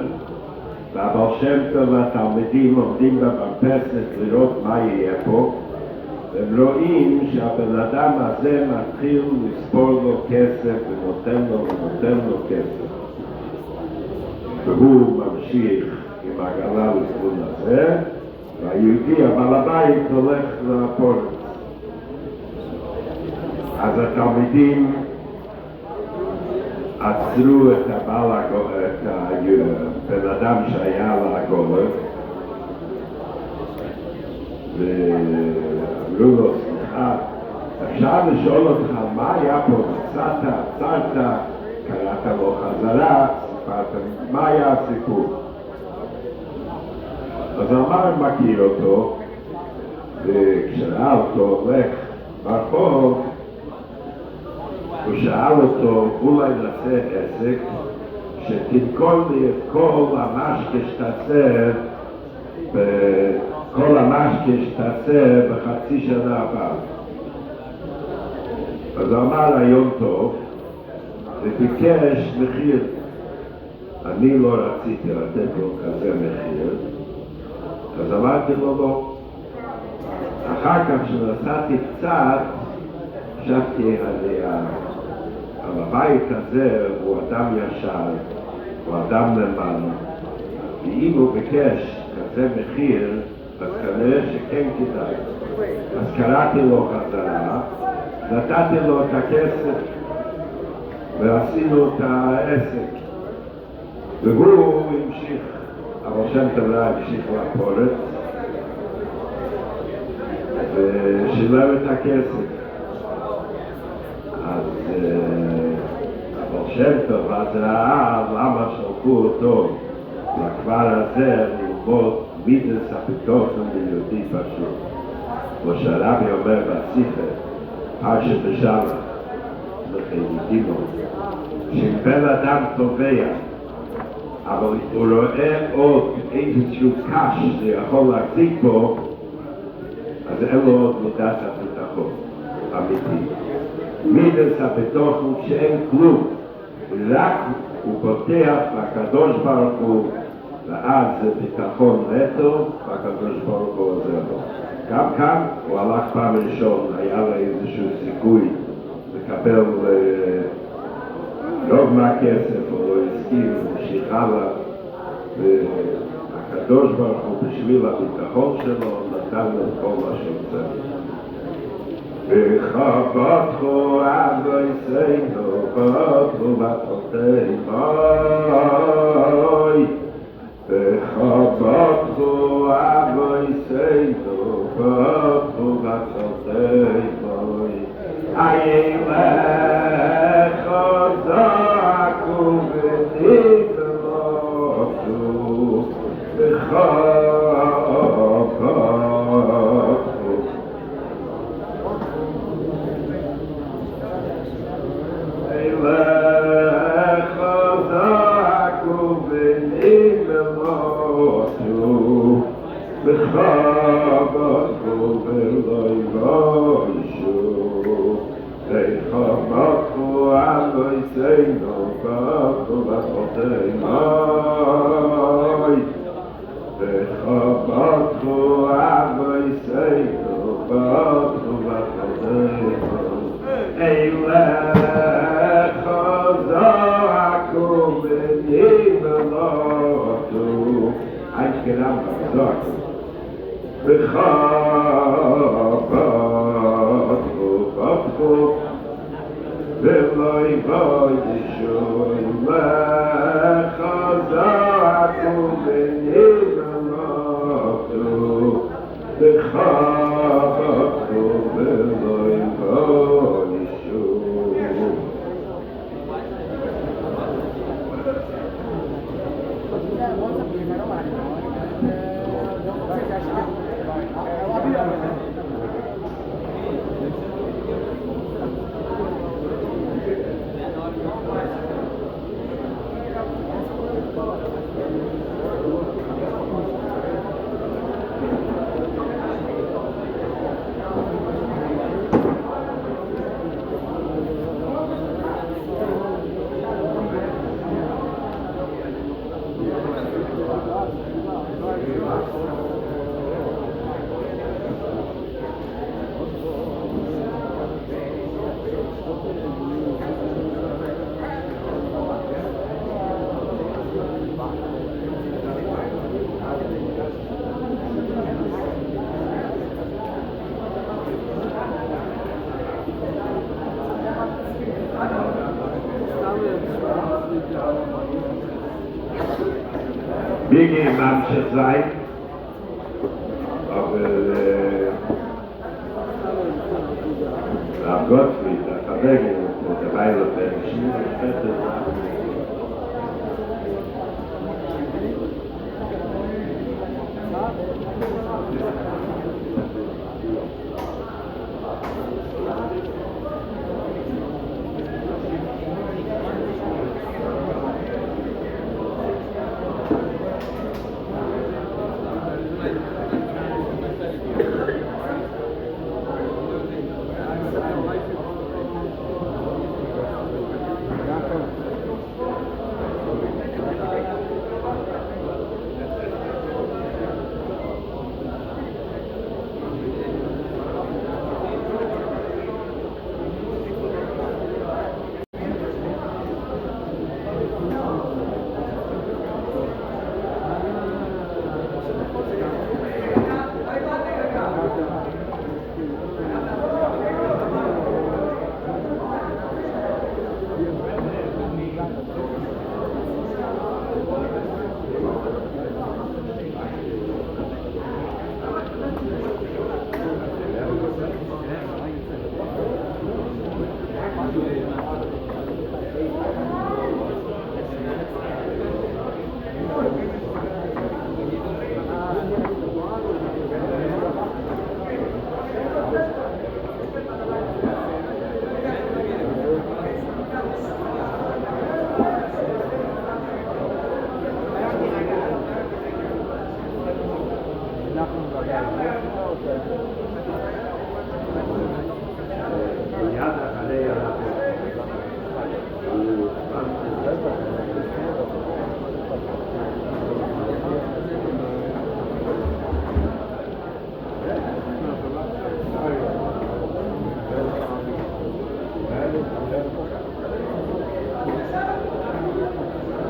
והבעל שם טוב והתלמידים עומדים במרפסת לראות מה יהיה פה, והם רואים שהבן אדם הזה מתחיל לספור לו כסף ונותן לו כסף. והוא ממשיך עם העגלה לכיוון הזה, והיהודי, הבעל הבית, הולך לפולץ. אז התלמידים עצרו את הבן אדם שהיה לגולף ואמרו לו, סליחה, אפשר לשאול אותך מה היה פה? מצאת, עצרת, קראת לו חזרה, סיפרת, מה היה הסיפור? אז אמר מכיר אותו, וכשראה אותו הולך ברחוב, הוא שאל אותו, אולי נעשה עסק, שתמכור לי את כל המשקה שתעשה, כל המשקה שתעשה בחצי שנה הבאה. אז הוא אמר רעיון טוב, וביקש מחיר. אני לא רציתי לתת לו כזה מחיר, אז אמרתי לו לא. אחר כך שנסעתי קצת, חשבתי על הבית הזה, הוא אדם ישר, הוא אדם נאמן, ואם הוא ביקש כזה מחיר, אז כנראה שכן כדאי. אז קראתי לו חזרה, נתתי לו את הכסף, ועשינו את העסק. והוא המשיך, אבל שם טבלה המשיך לפורט, ושילם את הכסף. אז אבל שם טוב אז ראה למה שלחו אותו לכבר הזה ללמוד מידס הפיתוחים ליהודי פשוט. כמו שהרבי אומר בשיחה, פרשת בשלח, לחיידימו, שאם בן אדם תובע, אבל הוא רואה עוד איזשהו קש שיכול להחזיק פה, אז אין לו עוד מידת הביטחון אמיתי. מידס הביטחון שאין כלום, רק הוא פותח והקדוש ברוך הוא, ואז זה ביטחון נטו, והקדוש ברוך הוא עוזר לו. גם כאן הוא הלך פעם ראשון, היה לו איזשהו סיכוי לקבל רוב מהכסף, הוא לא הסכים, הוא שיחה לה, והקדוש ברוך הוא בשביל הביטחון שלו נתן לו כל מה שהוא צריך. וחבטו אבויסנו, חבטו בתותימוי, וחבטו אבויסנו, חבטו בתותימוי, אילך זעקו ונתלותו, Wir gehen manche Zeit, aber Gottfried, der Verwägung und der Weile Menschen, später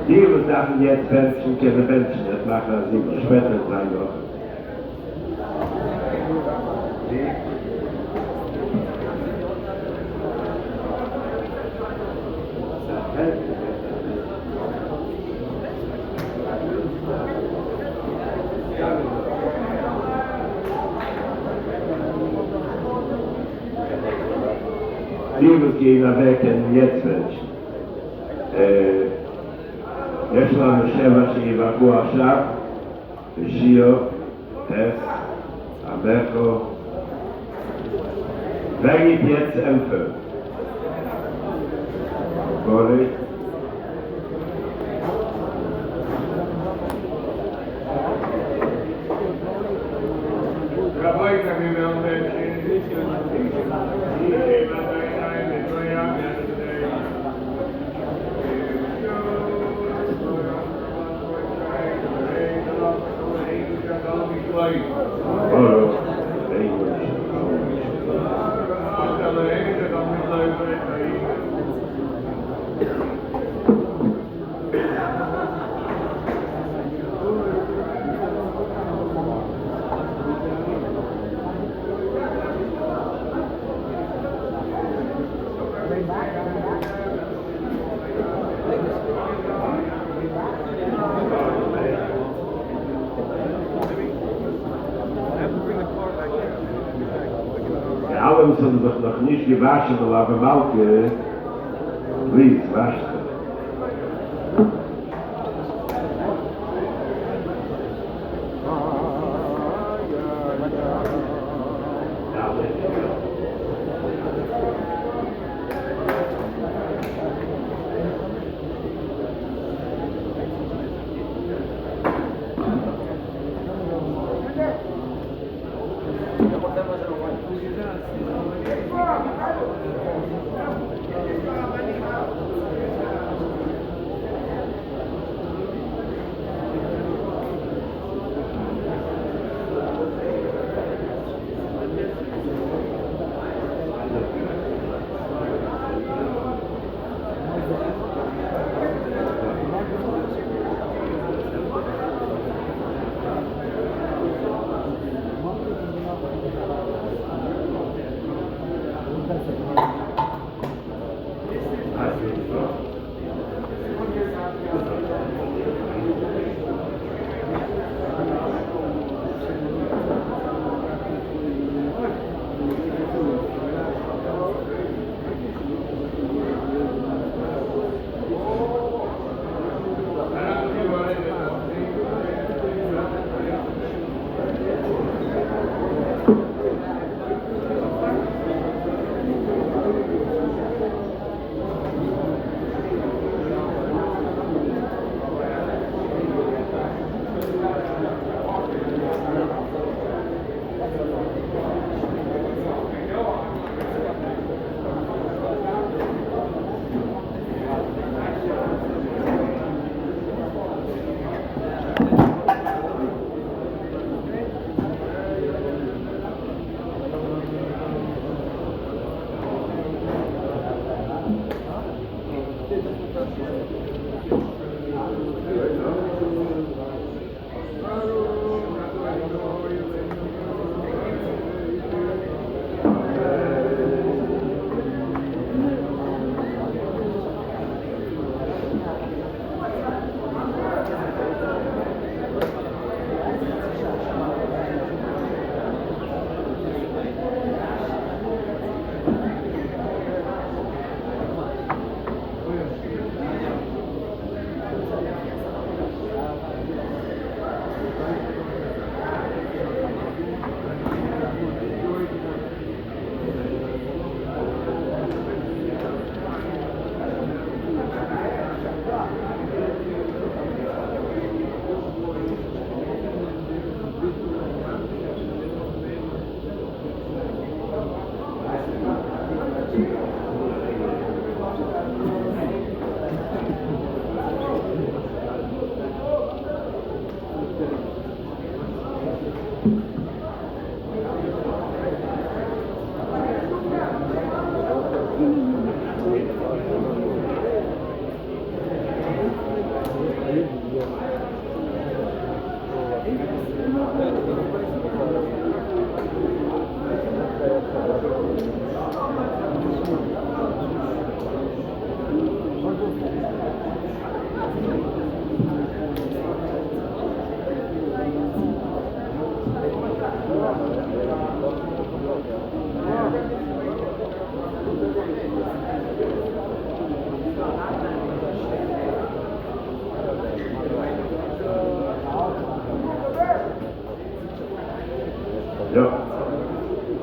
die Sachen jetzt Menschen, keine Menschen, das machen wir sie später sein noch. Die gehen weg und jetzt Menschen. יש לנו 7 שיבקרו עכשיו, ושיו, טס, אבקו, וגית יצ אמפר. קורי. רבוי כמי מאוד Allem sind sich noch nicht gewaschen, aber Malke, please, wasch dich.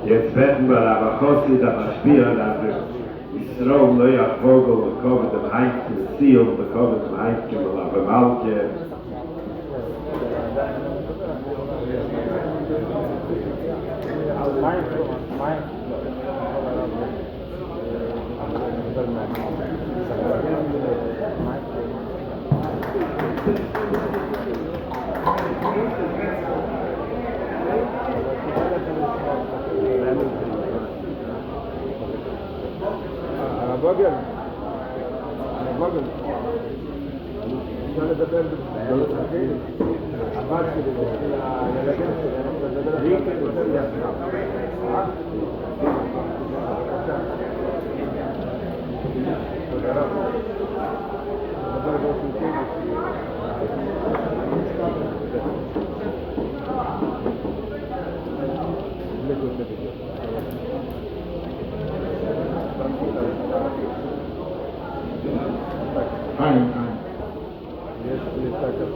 Jetzt werden wir aber Chossi da Maschbier, dass Israel לא יחבוגו בכובד המייקים, סיום בכובד המייקים, אבל במלכה בגל, בגל. אפשר לדבר בגלל הבת שלי, הילדים שלי, אני מדבר יותר יפה. תודה רבה. מדבר באופן טבעי. Fine. Yes, please touch us.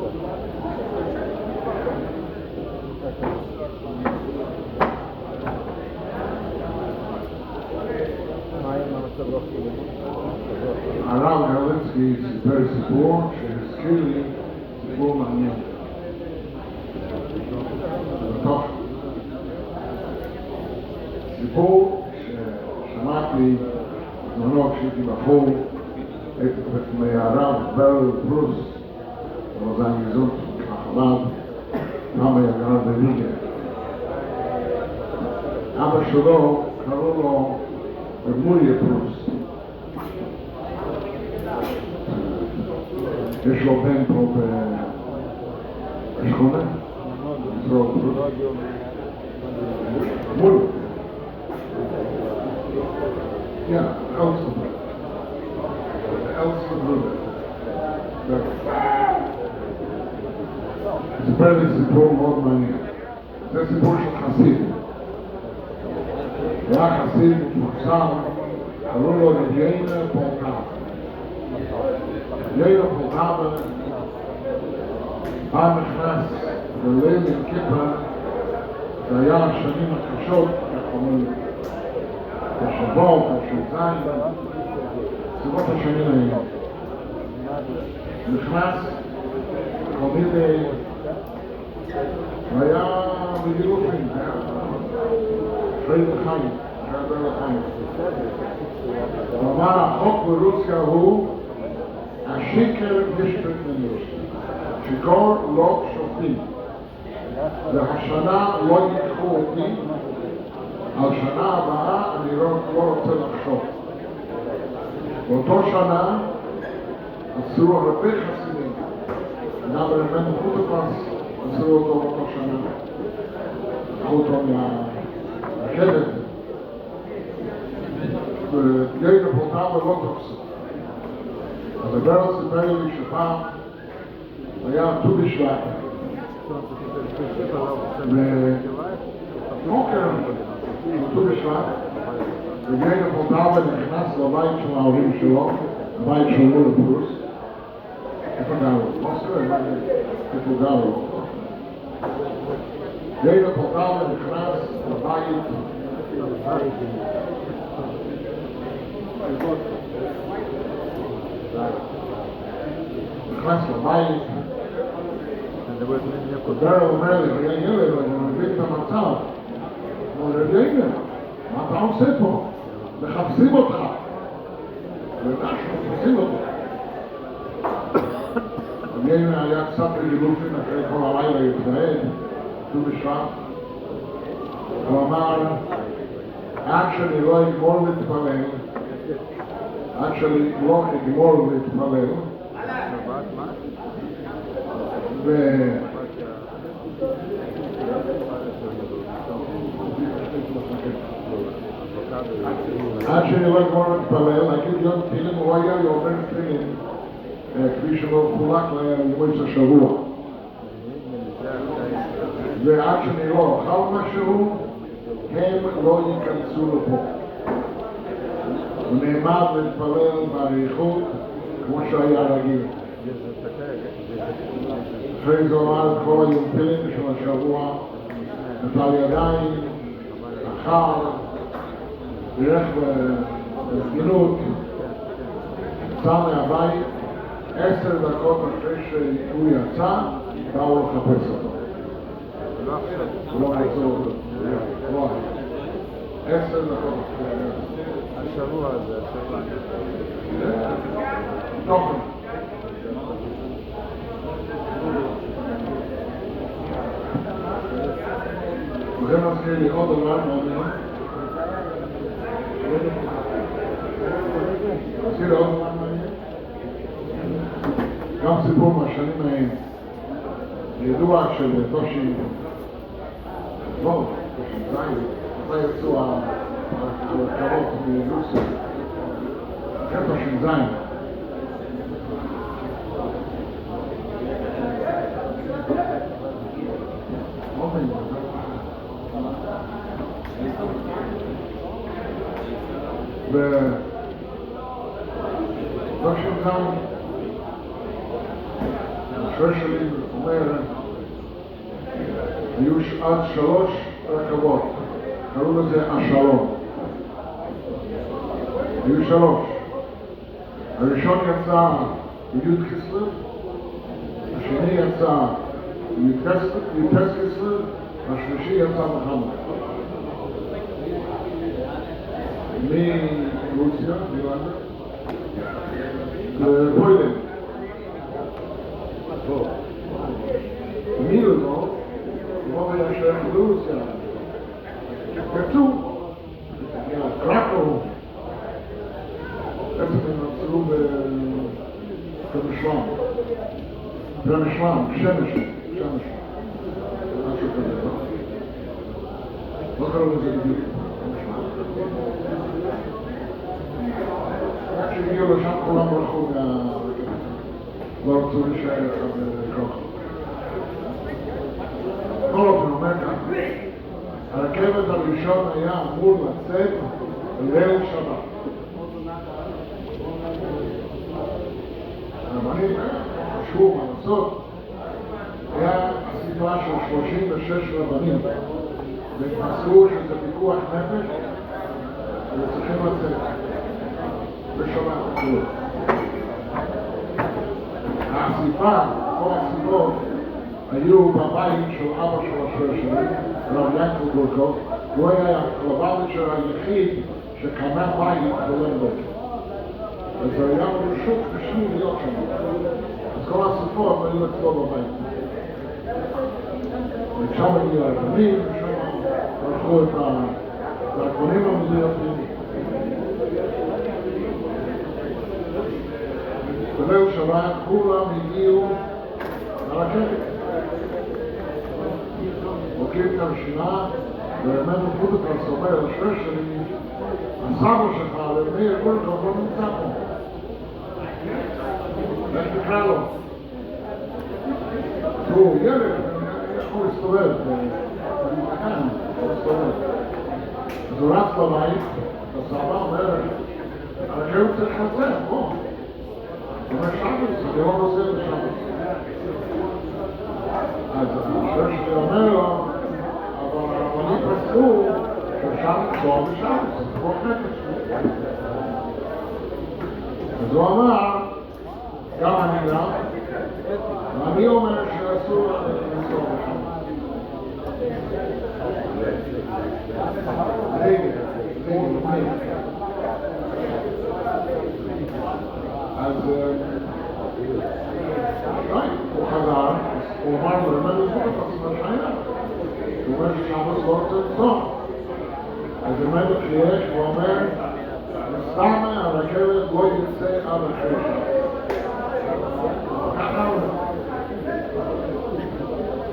הרב גרלינסקי סיפר סיפור שהזכיר לי סיפור מעניין. סיפור ששמעתי בזמנו כשהייתי בחור מהרב ברל פרוס, או sein gesund החב"ד, כמה יגר בליגה. אבא שלו קראו לו מוליה פרוס. יש לו בן פה בשכונה? פרוס. מול. Ja, oudste broer. De oudste broer. Het is een סיפור מאוד מעניין. זה סיפור של חסיד. היה חסיד מפורסם, קראו לו אייר בחוקותי. אייר בחוקותי פעם נכנס לליל עם כיפה, זה היה השנים הקשות, איך אומרים, בשבוע, בשבועיים, סיבות השנים האלה. נכנס, קוראים לי, והיה בגילופים, היה שואל לחיים, שואל לחיים. הוא אמר, החוק ברוסיה הוא, השיקר יש בתניות, שיקור לא שופטים, והשנה לא ייקחו אותי, על שנה הבאה אני לא רוצה לחשוב. באותו שנה עשו הרבה חסידים. גם ברמנו חוטפס עשו אותו באותו שנה. לקחו אותו מהרכבת. ויהיה נפותה ולא תופסו. הדבר סיפר לי שפעם היה ט"ו בשבט. ובוקר ט"ו בשבט, ויהיה נפותה ונכנס לבית של ההורים שלו, הבית של מול הפרוס. איפה גרו? מוסקו? איפה גרו? ויהיה נפותה ונכנס לבית נכנס לבית, קודר אומר לי, היה ילד, אני מבין את המצב. הוא אומר לי, אייר, מה אתה עושה פה? מחפשים אותך. מחפשים אותך. אייר היה קצת בגילופים אחרי כל הלילה התנהג, ט"ו בשבט. הוא אמר, עד שאני לא אגמור להתפלל, עד שאני לא אגמור להתפלל, עד שאני לא אגמור להתפלל, להגיד יום תהילים, הוא היה יובר תהילים, כפי שלא חולק לימי השבוע. ועד שאני לא אוכל משהו, הם לא ייכנסו לפה. הוא נעמד להתפלל באריכות כמו שהיה רגיל. אחרי זה אמר את כל היומפילים של השבוע, נטל ידיים, אכל, דרך בסגינות, יצא מהבית, 10 דקות אחרי שהוא יצא, באו לחפש אותו. הוא לא יצא אותו. 10 דקות אחרי. השבוע הזה, השבוע. תוכן. וזה מזכיר לי עוד דבר מעניין. מזכיר לי עוד דבר מעניין. גם סיפור מהשנים ההם. ידוע של תושי, לא, תושי זין, מתי יצאו הרכבות מרוסיה. כן, תושי זין. ותושי זין, השוער שלי אומר, היו עד 3 רכבות, קראו לזה השלום. היו 3. הראשון יצא בי' כסלו, השני יצא בי' כסלו, השלישי יצא מחמד. מרוסיה, מלנדון, לפוילנד. מילנו, כמו היה שייך לרוסיה, יצאו, קרקו, בעצם הם נצאו במשלם, שמש, משהו כזה, לא קראו לזה בדיוק, רק שהגיעו לשם כולם ברחו לא רצו להישאר אחד בכוח. כל אופן אומר כאן, הרכבת הראשון היה אמור לצאת ליל שבת. הרבנים חשבו מה לעשות, היה הסדרה של 36 רבנים, והתנסו שזה פיקוח נפש, וצריכים לצאת בשבת. האסיפה, כל הסיבות, היו בבית של אבא של השוער שלי, הרב יעקב בורקוב, הוא היה הקלובליצ'ר היחיד שקנה בית בלנדון. אז זה היה פשוט בשביל להיות שם. אז כל הסיפות היו אצלו בבית. ושם הגיעו הרבנים, ושם ערכו את הדרכונים המדויקים. בליל שבת כולם הגיעו לרכבת. הוקים את הרשימה, ובאמת בחוקותי סובר, השווה שלי, הסבא שלך, ומאיר גולדקוב לא נמצא פה. איך נקרא לו? הוא ילד, יכול להסתובב, אז הוא רץ בבית, הסבא אומרת, הרכבת צריך לצאת, בוא. הוא אומר שבס, זה לא נוסע בשבס. אז השווה שלי אומר לו, אבל הרבנים פסקו שאפשר לנסוע בשבס, זה כמו חפש. אז הוא אמר, גם אני גם, ואני אומר שאסור לנסוע בשבס. אז הוא חזר, הוא אמר לו, למה לזור את עצמא שיינה? הוא אומר ששבס לא רוצה לנסוע. אז המלך יש, הוא אומר, מסתמה הרכבת לא יצא עד אחרי שעה. ככה הוא אומר.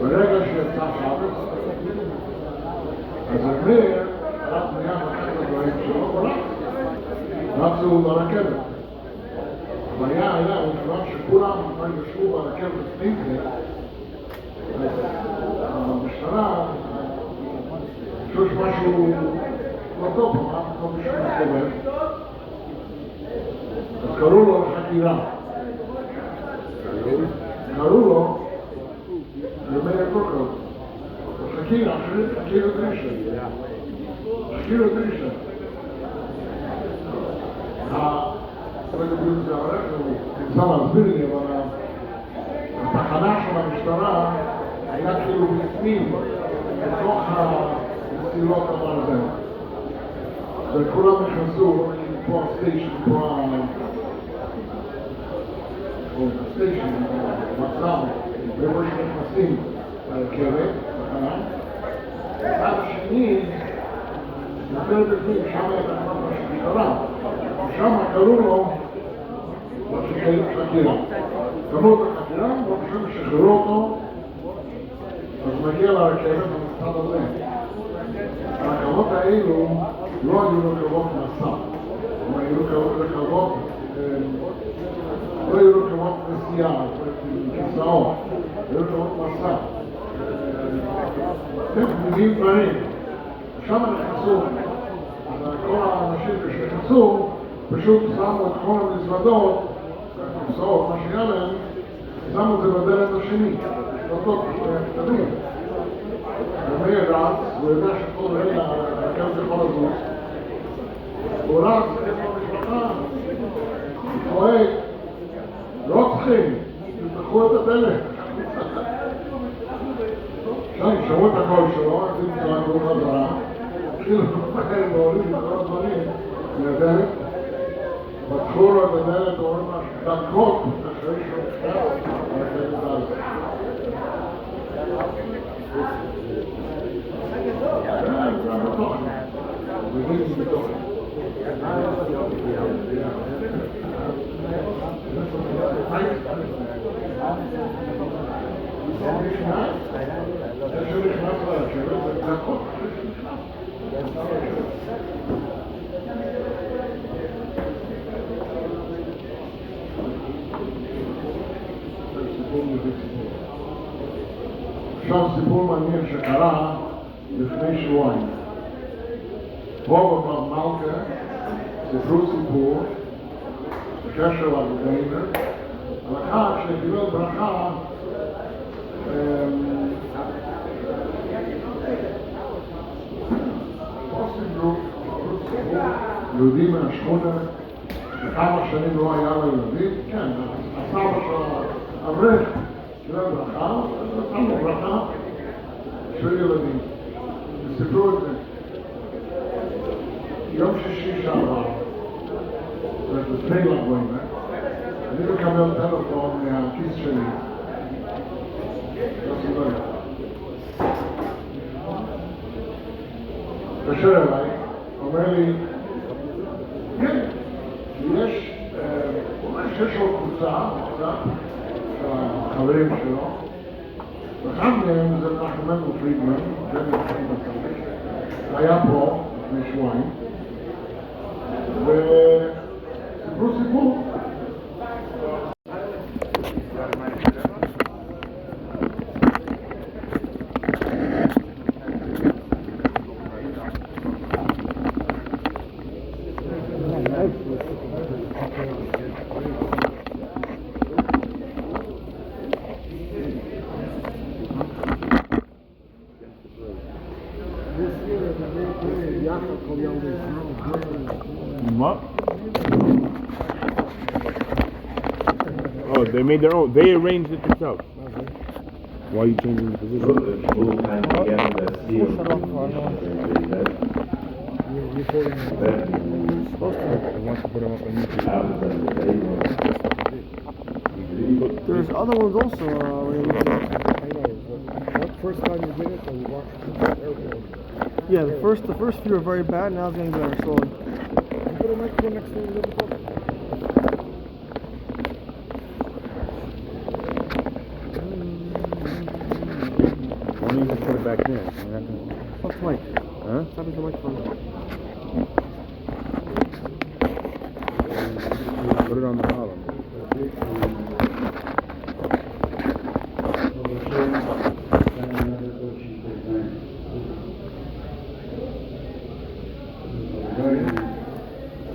ברגע שיצא שבס, אז אמיר, רק מיד אחרי הדברים שלו, רצו לרכבת. הבעיה היה, מכיוון שכולם ישבו ברכבת לפני זה, אז המשטרה, שיש משהו לא טוב, לא בשביל מסתובב, אז קראו לו לחקירה. קראו לו למאיר גולדקוב. חקירה, חקירה דרישה. חקירה דרישה. זה הולך, הוא נמצא להסביר לי, אבל התחנה של המשטרה היה כאילו בפנים, בתוך המסילות הברזל. וכולם נכנסו, פה הסטיישן, פה הסטיישן, מצב, ואיפה שנכנסים לרכבת, תחנה. הצד השני, יותר בפנים, שם היה תחנת המשטרה. ושם קראו לו חקירה. קראו את החקירה, ובשביל שחררו אותו, אז מגיע לרכבת במצד הזה. הרכבות האלו לא היו רכבות מסע. הם היו רכבות, לא היו רכבות נסיעה, כיסאות, היו רכבות מסע. הם מגיעים דברים. שם נכנסו, כל האנשים שנכנסו, פשוט שמו את כל המזוודות, כיסאות, מה שהיה להם, שמו את זה בדלת השני, שתות קטנים. ומאיר רץ, הוא יודע שכל רגע הרכבת יכול לזוז. הוא רץ, איפה המשפחה, הוא צועק, לא צריכים, תפתחו את הדלת. עכשיו, שמעו את הקול שלו, אז הם צועקו חזרה, התחילו לפחד והורים וכל הדברים, מהדלת. פתחו לו את הדלת, אומרים לה, דקות אחרי שהוא נכנס, הרכבת זז. זה בתוכן. זה בתוכן. כשהוא נכנס לרכבת, זה דקות אחרי שהוא נכנס. עכשיו סיפור מעניין שקרה לפני שבועיים. פה בבב מלכה סיפרו סיפור בקשר לגביינר על אחד שקיבל ברכה פה סיפרו יהודי מהשכונה שכמה שנים לא היה לו ילדים, כן, הסבא של האברך קיבל ברכה, נתן לו ברכה של ילדים. וסיפרו את זה. יום שישי שעבר, לפני לגביינר, אני מקבל טלפון מהכיס שלי. לא סיבר. התקשר אליי, אומר לי, כן, הוא אומר שיש לו קבוצה, החברים שלו, ואחד מהם זה נחמן פרידמן, זה היה פה לפני שבועיים, וסיפרו סיפור. What? Oh, they made their own. They arranged it themselves. Why are you changing the position? All time together, the סיום. I want to put them up on YouTube. There's other ones also. First time you did it, or you watched it? Yeah, the first few are very bad. Now it's getting better slowly. You put a microphone next to the other. Why don't you just put it back there? What's the mic? Huh? Stop with the microphone. Put it on the column.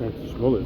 That's bullet.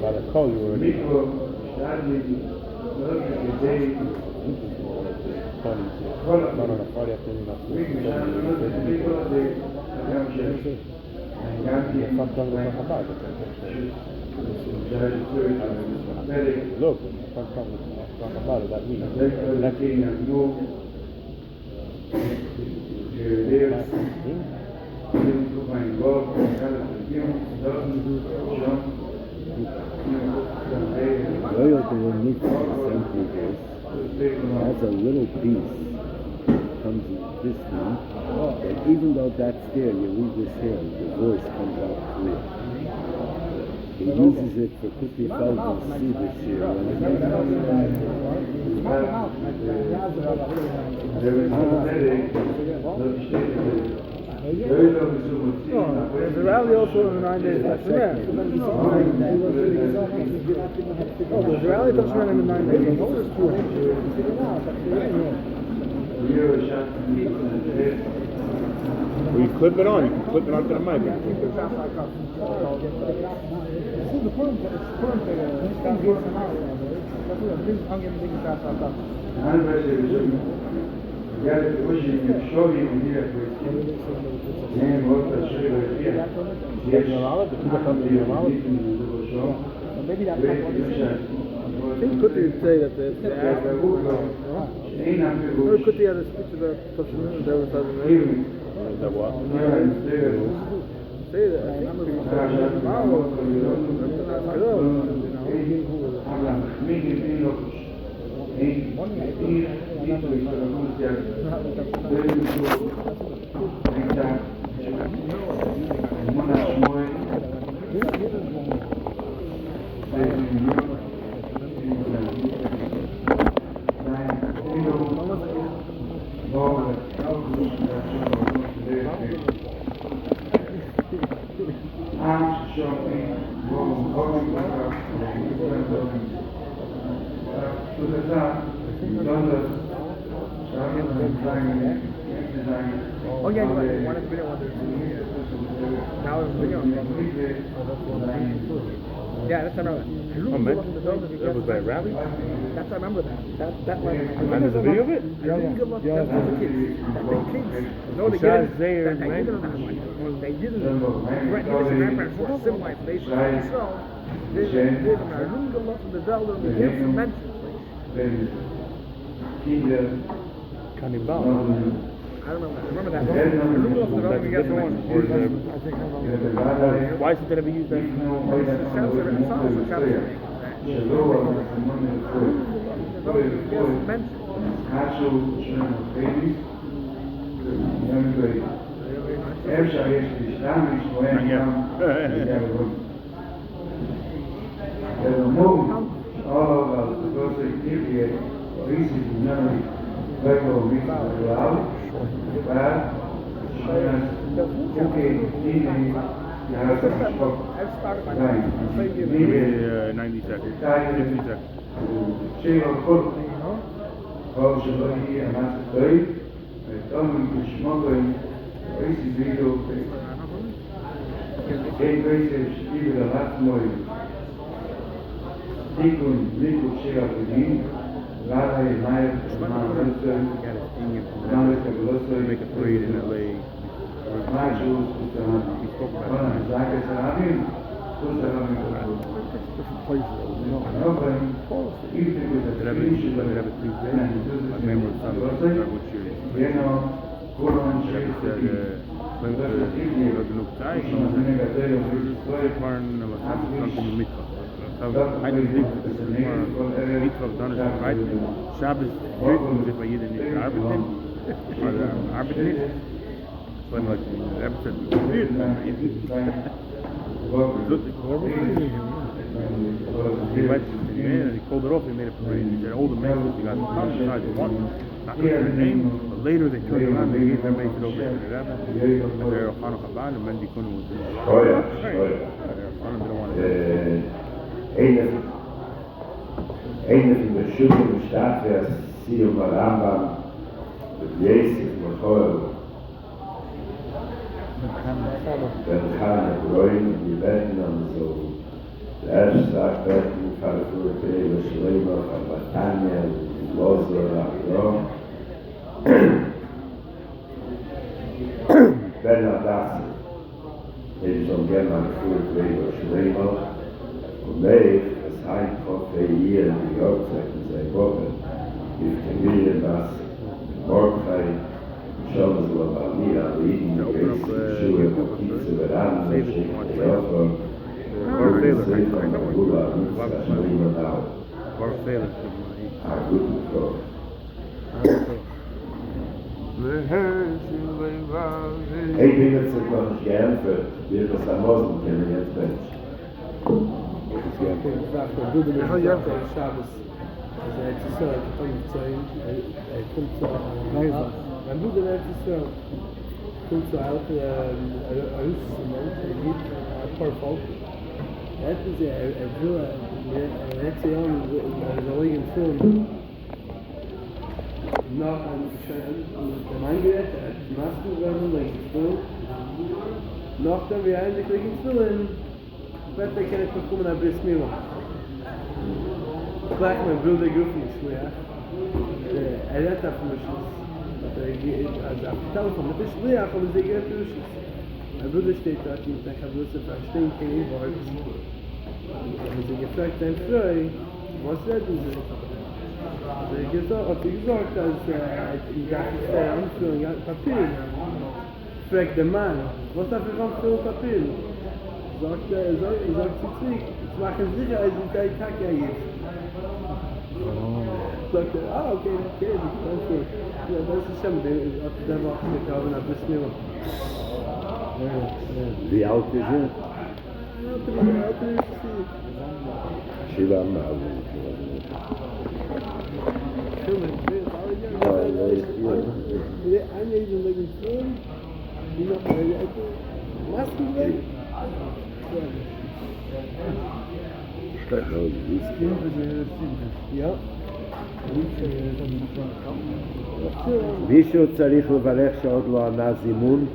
By the call you already. Not on a Friday afternoon. Look, talk about it that week. That's a little piece comes this one, but even though that's there, you read this here, the voice comes out clear. He uses it for Kuti Feldman's see this year. There's a rally also in the 9 days. There's a rally that's running in the 9 days. We clip it on. You can clip it onto the mic. Maybe that's not what it is. I think Kuti would say that the Kuti had a speech about Tashmin, there was That what? say that. I Oh yeah, you wanted to be one now it's video. Yeah, that's another. That was by Rally? That's I remember that. That like. And there's a video of it? Yeah. That's the kids. No, they Besides didn't. there, They man. didn't. They didn't. Grandparents were civilized. They so. There's a runga lot of the dollar of the gifts and mentions. Cannibal. I don't know. I remember that. Runga lot of the dollar That's a different one. Or is there, why is it that we use that? Maybe 90 seconds, 50 seconds. Make a parade in LA. He spoke about Shabbos wird bei jedem nicht gearbeitet, oder arbeitet nicht. When like the episode he went and he pulled it off, he made a parade. He said, all the men, he got besides one, not their name, but later they turned around, they gave them make it over to the rabbi. And they're Hanukkah Ban, and Mendy Kuna was in the Oh yeah. Eine von der Schülern im Staat wäre סיום הרמב mit Jesus Michael. Dann kann Bräuen, die werden dann so der erste Tag werden von der Vorträge Schleimer von Batania und Loser nach wenn das ist schon gerne an Vorträge Schleimer und es einfach für hier die Hochzeiten sei Woche ist die Millienmasse Morgfei schon so bei mir an Lieden Schuhe Kitze Beran Ich bin jetzt noch nicht geämpft, wir das am Mosen kennen jetzt Mensch. Man doet het zo. Komt zo uit huis, een paar volk. Het is een veel, het is een heel, een film. Noch der Mann gerät, die Masken werden weggestellt. Nachdem wir eigentlich weggestellt, wird der Kind bekommen ein bisschen mehr. Gleich mein Bruder gerufen ist, ja. Redet auf mich. Also auf dem Telefon, mit der Schleich, aber sie geht durch. Mein Bruder steht dort und ich habe bloß verstehen, kein Wort. Und sie gefragt, dein Freu, was reden sie? Ich habe gesagt, dass ich dachte, Anführung hat Papier. Fragt der Mann, was darf ich Anführung Papier? Sagt sie zurück, ich mache sicher, als ich kein Tag ergibt. Sagt okay, danke. Ja, das ist schon, der war mit haben ein bisschen mehr. Wie alt ist er? Shiva Mavu. Einlesen wegen Film, die noch Masken weg. Ja. מישהו צריך לברך שעוד לא ענה זימון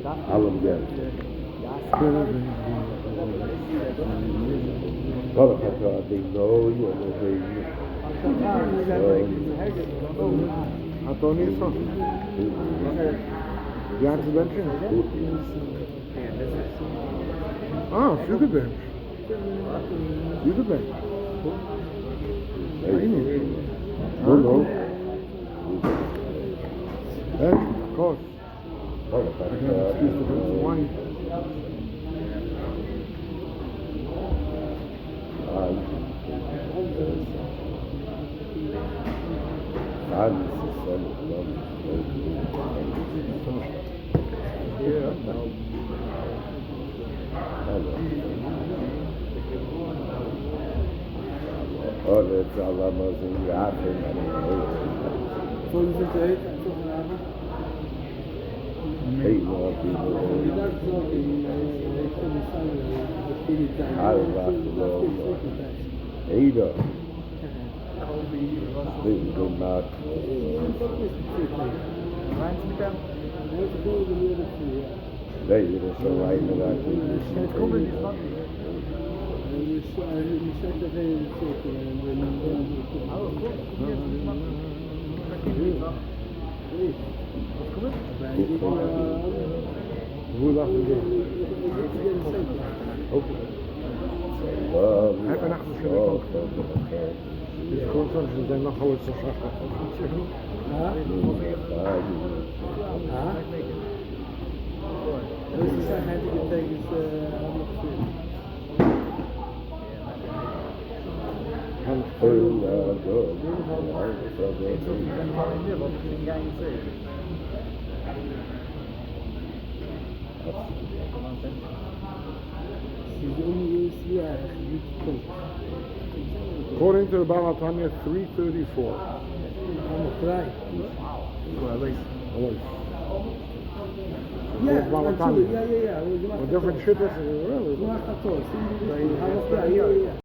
על המגר. כל אחד רעדינו ילדינו. Antonio, you want to bench? Ah, sugar bench. Sugar bench. No. Bench, of course. Wine. Ordet alla mazin rafen Sollen Sie direkt Hey, no, people. Ada. This is not. They are so right in that. Hoe lacht het weer? Oké. Heb een achterschijn ook. Dus gewoon zo, ze zijn nog ooit zo zacht. Das ist ein heiliger Tag, ist According to the Baba Tanya, 334. Yeah, Baba absolutely. Tanya. Yeah. With different shit. Yeah.